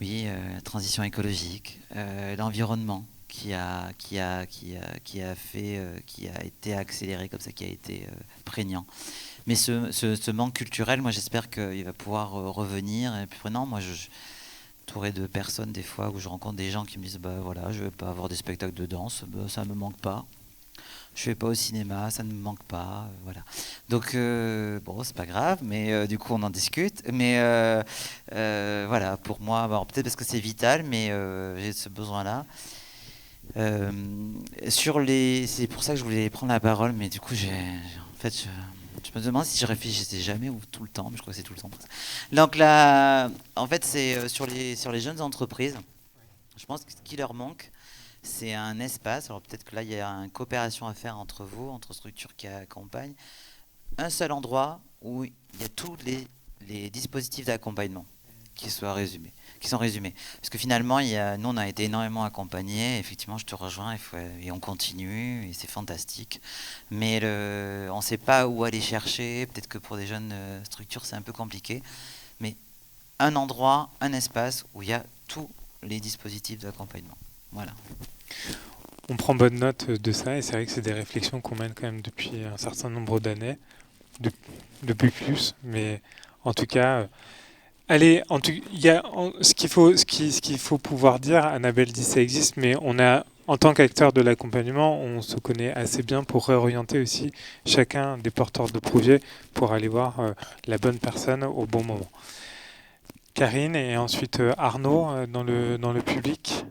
oui, la transition écologique, l'environnement qui a été accéléré comme ça, qui a été prégnant. Mais ce manque culturel, moi j'espère qu'il va pouvoir revenir. Et puis non, moi je entouré de personnes des fois où je rencontre des gens qui me disent bah voilà, je vais pas avoir des spectacles de danse, bah, ça me manque pas. Je vais pas au cinéma, ça ne me manque pas, voilà. Donc bon, c'est pas grave, mais du coup on en discute. Mais voilà, pour moi, bon, peut-être parce que c'est vital, mais j'ai ce besoin-là. C'est pour ça que je voulais prendre la parole, mais du coup je me demande si je réfléchissais jamais ou tout le temps, mais je crois que c'est tout le temps. Donc là, en fait, c'est sur les jeunes entreprises. Je pense que ce qui leur manque, c'est un espace. Alors peut-être que là, il y a une coopération à faire entre vous, entre structures qui accompagnent. Un seul endroit où il y a tous les dispositifs d'accompagnement qui sont résumés. Parce que finalement, nous, on a été énormément accompagnés. Effectivement, je te rejoins, et on continue, et c'est fantastique. Mais on ne sait pas où aller chercher. Peut-être que pour des jeunes structures, c'est un peu compliqué. Mais un endroit, un espace où il y a tous les dispositifs d'accompagnement. Voilà. On prend bonne note de ça, et c'est vrai que c'est des réflexions qu'on mène quand même depuis un certain nombre d'années, depuis plus, mais en tout cas... Allez, ce qu'il faut pouvoir dire, Annabelle dit ça existe, mais en tant qu'acteur de l'accompagnement, on se connaît assez bien pour réorienter aussi chacun des porteurs de projet pour aller voir la bonne personne au bon moment. Karine et ensuite Arnaud dans le public.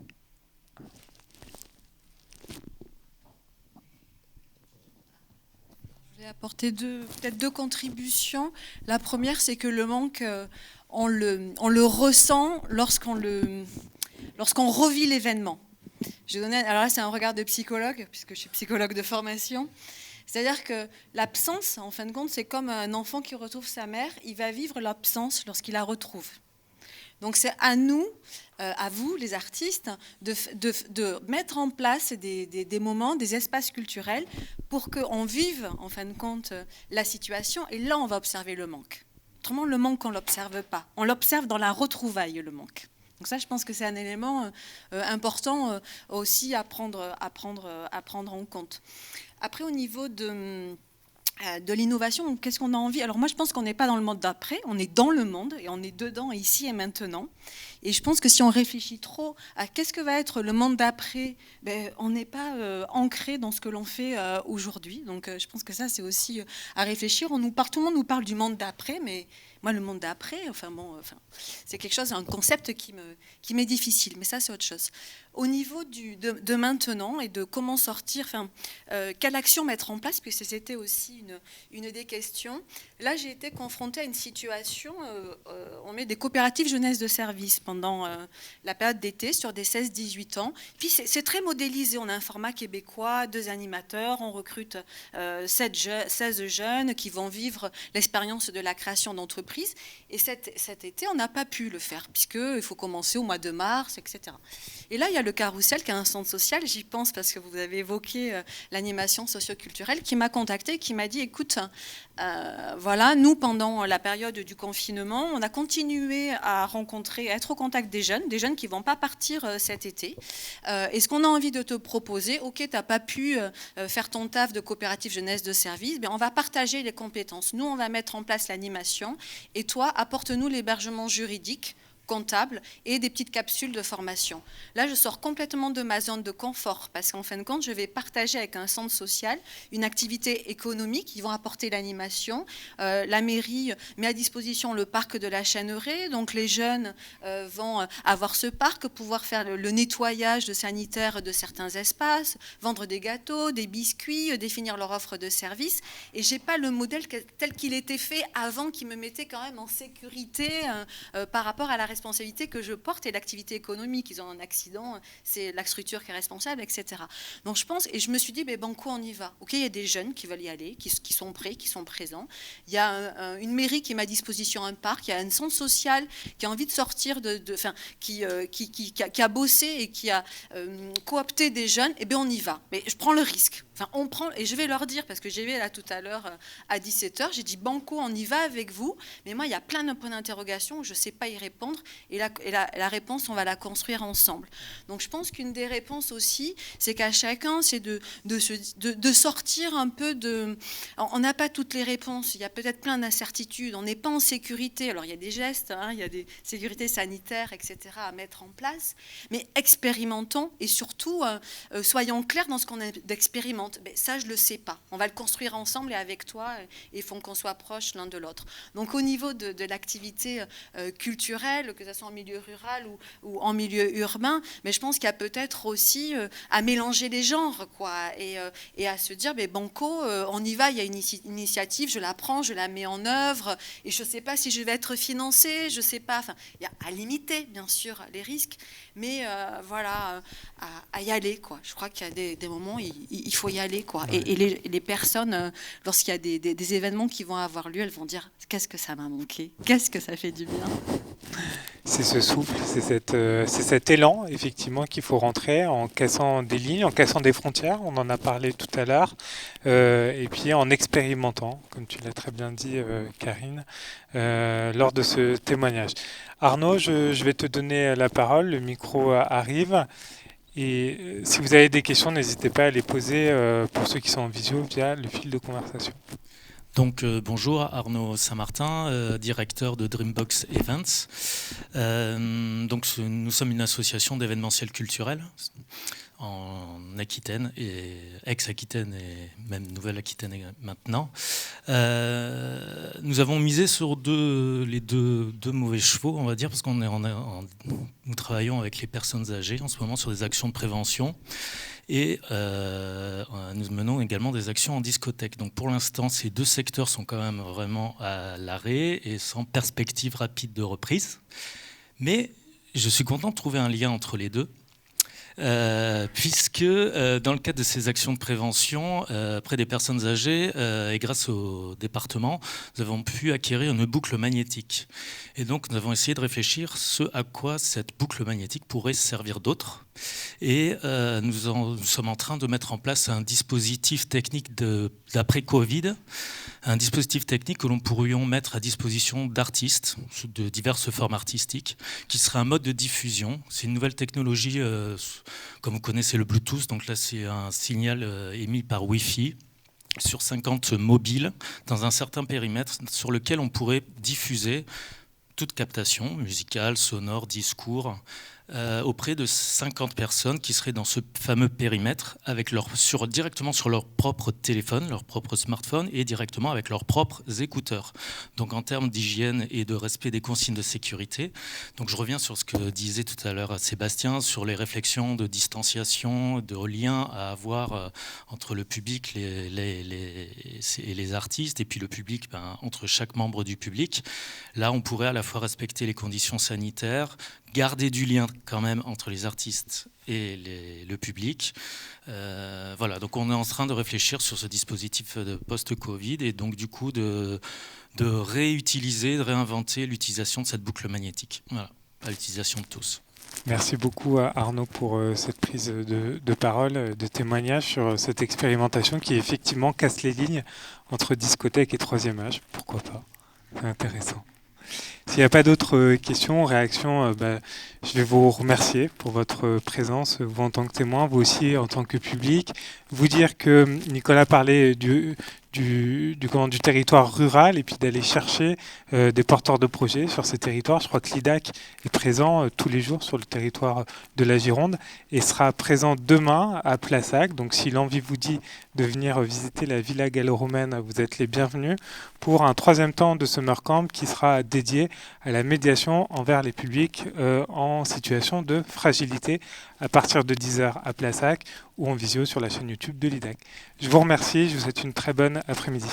Je vais apporter peut-être deux contributions. La première, c'est que le manque... On le ressent lorsqu'on revit l'événement. Alors là, c'est un regard de psychologue, puisque je suis psychologue de formation. C'est-à-dire que l'absence, en fin de compte, c'est comme un enfant qui retrouve sa mère. Il va vivre l'absence lorsqu'il la retrouve. Donc c'est à nous, à vous, les artistes, de mettre en place des moments, des espaces culturels pour qu'on vive, en fin de compte, la situation. Et là, on va observer le manque. Autrement, le manque, on ne l'observe pas. On l'observe dans la retrouvaille, le manque. Donc ça, je pense que c'est un élément important aussi à prendre en compte. Après, au niveau de l'innovation, qu'est-ce qu'on a envie? Alors moi, je pense qu'on n'est pas dans le monde d'après, on est dans le monde et on est dedans, ici et maintenant. Et je pense que si on réfléchit trop à qu'est-ce que va être le monde d'après, on n'est pas ancré dans ce que l'on fait aujourd'hui. Donc je pense que ça, c'est aussi à réfléchir. Tout le monde nous parle du monde d'après, mais moi, le monde d'après, c'est quelque chose, un concept qui m'est difficile, mais ça, c'est autre chose. Au niveau de maintenant et de comment sortir, quelle action mettre en place, puisque c'était aussi une des questions. Là, j'ai été confrontée à une situation, on met des coopératives jeunesse de service pendant la période d'été sur des 16-18 ans. Puis c'est très modélisé, on a un format québécois, 2 animateurs, on recrute 16 jeunes qui vont vivre l'expérience de la création d'entreprise. Et cet été, on n'a pas pu le faire, puisqu'il faut commencer au mois de mars, etc. Et là, il y a le Carrousel, qui est un centre social, j'y pense parce que vous avez évoqué l'animation socioculturelle, qui m'a contactée, qui m'a dit, écoute, voilà, nous, pendant la période du confinement, on a continué à être au contact des jeunes qui ne vont pas partir cet été. Et ce qu'on a envie de te proposer, ok, tu n'as pas pu faire ton taf de coopérative jeunesse de service, on va partager les compétences. Nous, on va mettre en place l'animation, et toi, apporte-nous l'hébergement juridique, comptable et des petites capsules de formation. Là, je sors complètement de ma zone de confort parce qu'en fin de compte, je vais partager avec un centre social une activité économique. Ils vont apporter l'animation. La mairie met à disposition le parc de la Chêneraie. Donc, les jeunes vont avoir ce parc, pouvoir faire le nettoyage sanitaire de certains espaces, vendre des gâteaux, des biscuits, définir leur offre de service. Et je n'ai pas le modèle tel qu'il était fait avant qui me mettait quand même en sécurité par rapport à la responsabilité que je porte et l'activité économique. Ils ont un accident, c'est la structure qui est responsable, etc. Donc je pense, et je me suis dit, banco, on y va. Ok, il y a des jeunes qui veulent y aller, qui sont prêts, qui sont présents. Il y a une mairie qui met à disposition un parc, il y a un centre social qui a envie de sortir, qui a bossé et qui a coopté des jeunes, et bien on y va. Mais je prends le risque. On prend, et je vais leur dire, parce que j'ai vu là tout à l'heure à 17h, j'ai dit banco, on y va avec vous, mais moi il y a plein de points d'interrogation, je ne sais pas y répondre, et la réponse, on va la construire ensemble. Donc je pense qu'une des réponses aussi, c'est qu'à chacun, c'est de sortir un peu de... On n'a pas toutes les réponses, il y a peut-être plein d'incertitudes, on n'est pas en sécurité, alors il y a des gestes, il y a des sécurités sanitaires, etc. à mettre en place, mais expérimentons, et surtout, soyons clairs dans ce qu'on expérimente. Ça, je ne le sais pas. On va le construire ensemble et avec toi, et il faut qu'on soit proches l'un de l'autre. Donc au niveau de l'activité culturelle, que ce soit en milieu rural ou en milieu urbain, mais je pense qu'il y a peut-être aussi à mélanger les genres, et à se dire, banco, on y va, il y a une initiative, je la prends, je la mets en œuvre, et je ne sais pas si je vais être financée, je ne sais pas, il y a à limiter, bien sûr, les risques, mais voilà, à y aller, Je crois qu'il y a des moments, il faut y aller, Ouais. Et les personnes, lorsqu'il y a des événements qui vont avoir lieu, elles vont dire, qu'est-ce que ça m'a manqué, qu'est-ce que ça fait du bien. c'est ce souffle, c'est cet élan effectivement qu'il faut rentrer en cassant des lignes, en cassant des frontières, on en a parlé tout à l'heure, et puis en expérimentant, comme tu l'as très bien dit Karine, lors de ce témoignage. Arnaud, je vais te donner la parole, le micro arrive, et si vous avez des questions, n'hésitez pas à les poser pour ceux qui sont en visio via le fil de conversation. Donc bonjour, Arnaud Saint-Martin, directeur de Dreambox Events. Donc nous sommes une association d'événementiel culturel en Aquitaine, et ex-Aquitaine et même Nouvelle-Aquitaine maintenant. Nous avons misé sur les deux mauvais chevaux, on va dire, parce qu'on nous travaillons avec les personnes âgées en ce moment sur des actions de prévention. Et nous menons également des actions en discothèque. Donc pour l'instant, ces deux secteurs sont quand même vraiment à l'arrêt et sans perspective rapide de reprise. Mais je suis content de trouver un lien entre les deux. Puisque dans le cadre de ces actions de prévention auprès des personnes âgées et grâce au département, nous avons pu acquérir une boucle magnétique. Et donc nous avons essayé de réfléchir ce à quoi cette boucle magnétique pourrait servir d'autre. Et nous sommes en train de mettre en place un dispositif technique d'après-Covid, un dispositif technique que l'on pourrions mettre à disposition d'artistes de diverses formes artistiques, qui serait un mode de diffusion. C'est une nouvelle technologie, comme vous connaissez le Bluetooth, donc là c'est un signal émis par Wi-Fi sur 50 mobiles dans un certain périmètre sur lequel on pourrait diffuser toute captation musicale, sonore, discours, auprès de 50 personnes qui seraient dans ce fameux périmètre avec directement sur leur propre téléphone, leur propre smartphone et directement avec leurs propres écouteurs. Donc en termes d'hygiène et de respect des consignes de sécurité, donc je reviens sur ce que disait tout à l'heure Sébastien sur les réflexions de distanciation, de lien à avoir entre le public et les artistes et puis le public entre chaque membre du public. Là, on pourrait à la fois respecter les conditions sanitaires, garder du lien quand même entre les artistes et le public. Voilà, donc on est en train de réfléchir sur ce dispositif de post-Covid et donc du coup de réutiliser, de réinventer l'utilisation de cette boucle magnétique. Voilà, à l'utilisation de tous. Merci beaucoup à Arnaud pour cette prise de parole, de témoignage sur cette expérimentation qui effectivement casse les lignes entre discothèque et troisième âge. Pourquoi pas ? C'est intéressant. S'il n'y a pas d'autres questions, réactions, je vais vous remercier pour votre présence, vous en tant que témoin, vous aussi en tant que public. Vous dire que Nicolas parlait du territoire rural et puis d'aller chercher des porteurs de projets sur ces territoires. Je crois que l'IDAC est présent tous les jours sur le territoire de la Gironde et sera présent demain à Plassac. Donc si l'envie vous dit de venir visiter la Villa gallo-romaine, vous êtes les bienvenus pour un troisième temps de Summer Camp qui sera dédié à la médiation envers les publics en situation de fragilité à partir de 10h à Plassac ou en visio sur la chaîne YouTube de l'IDAC. Je vous remercie, je vous souhaite une très bonne après-midi.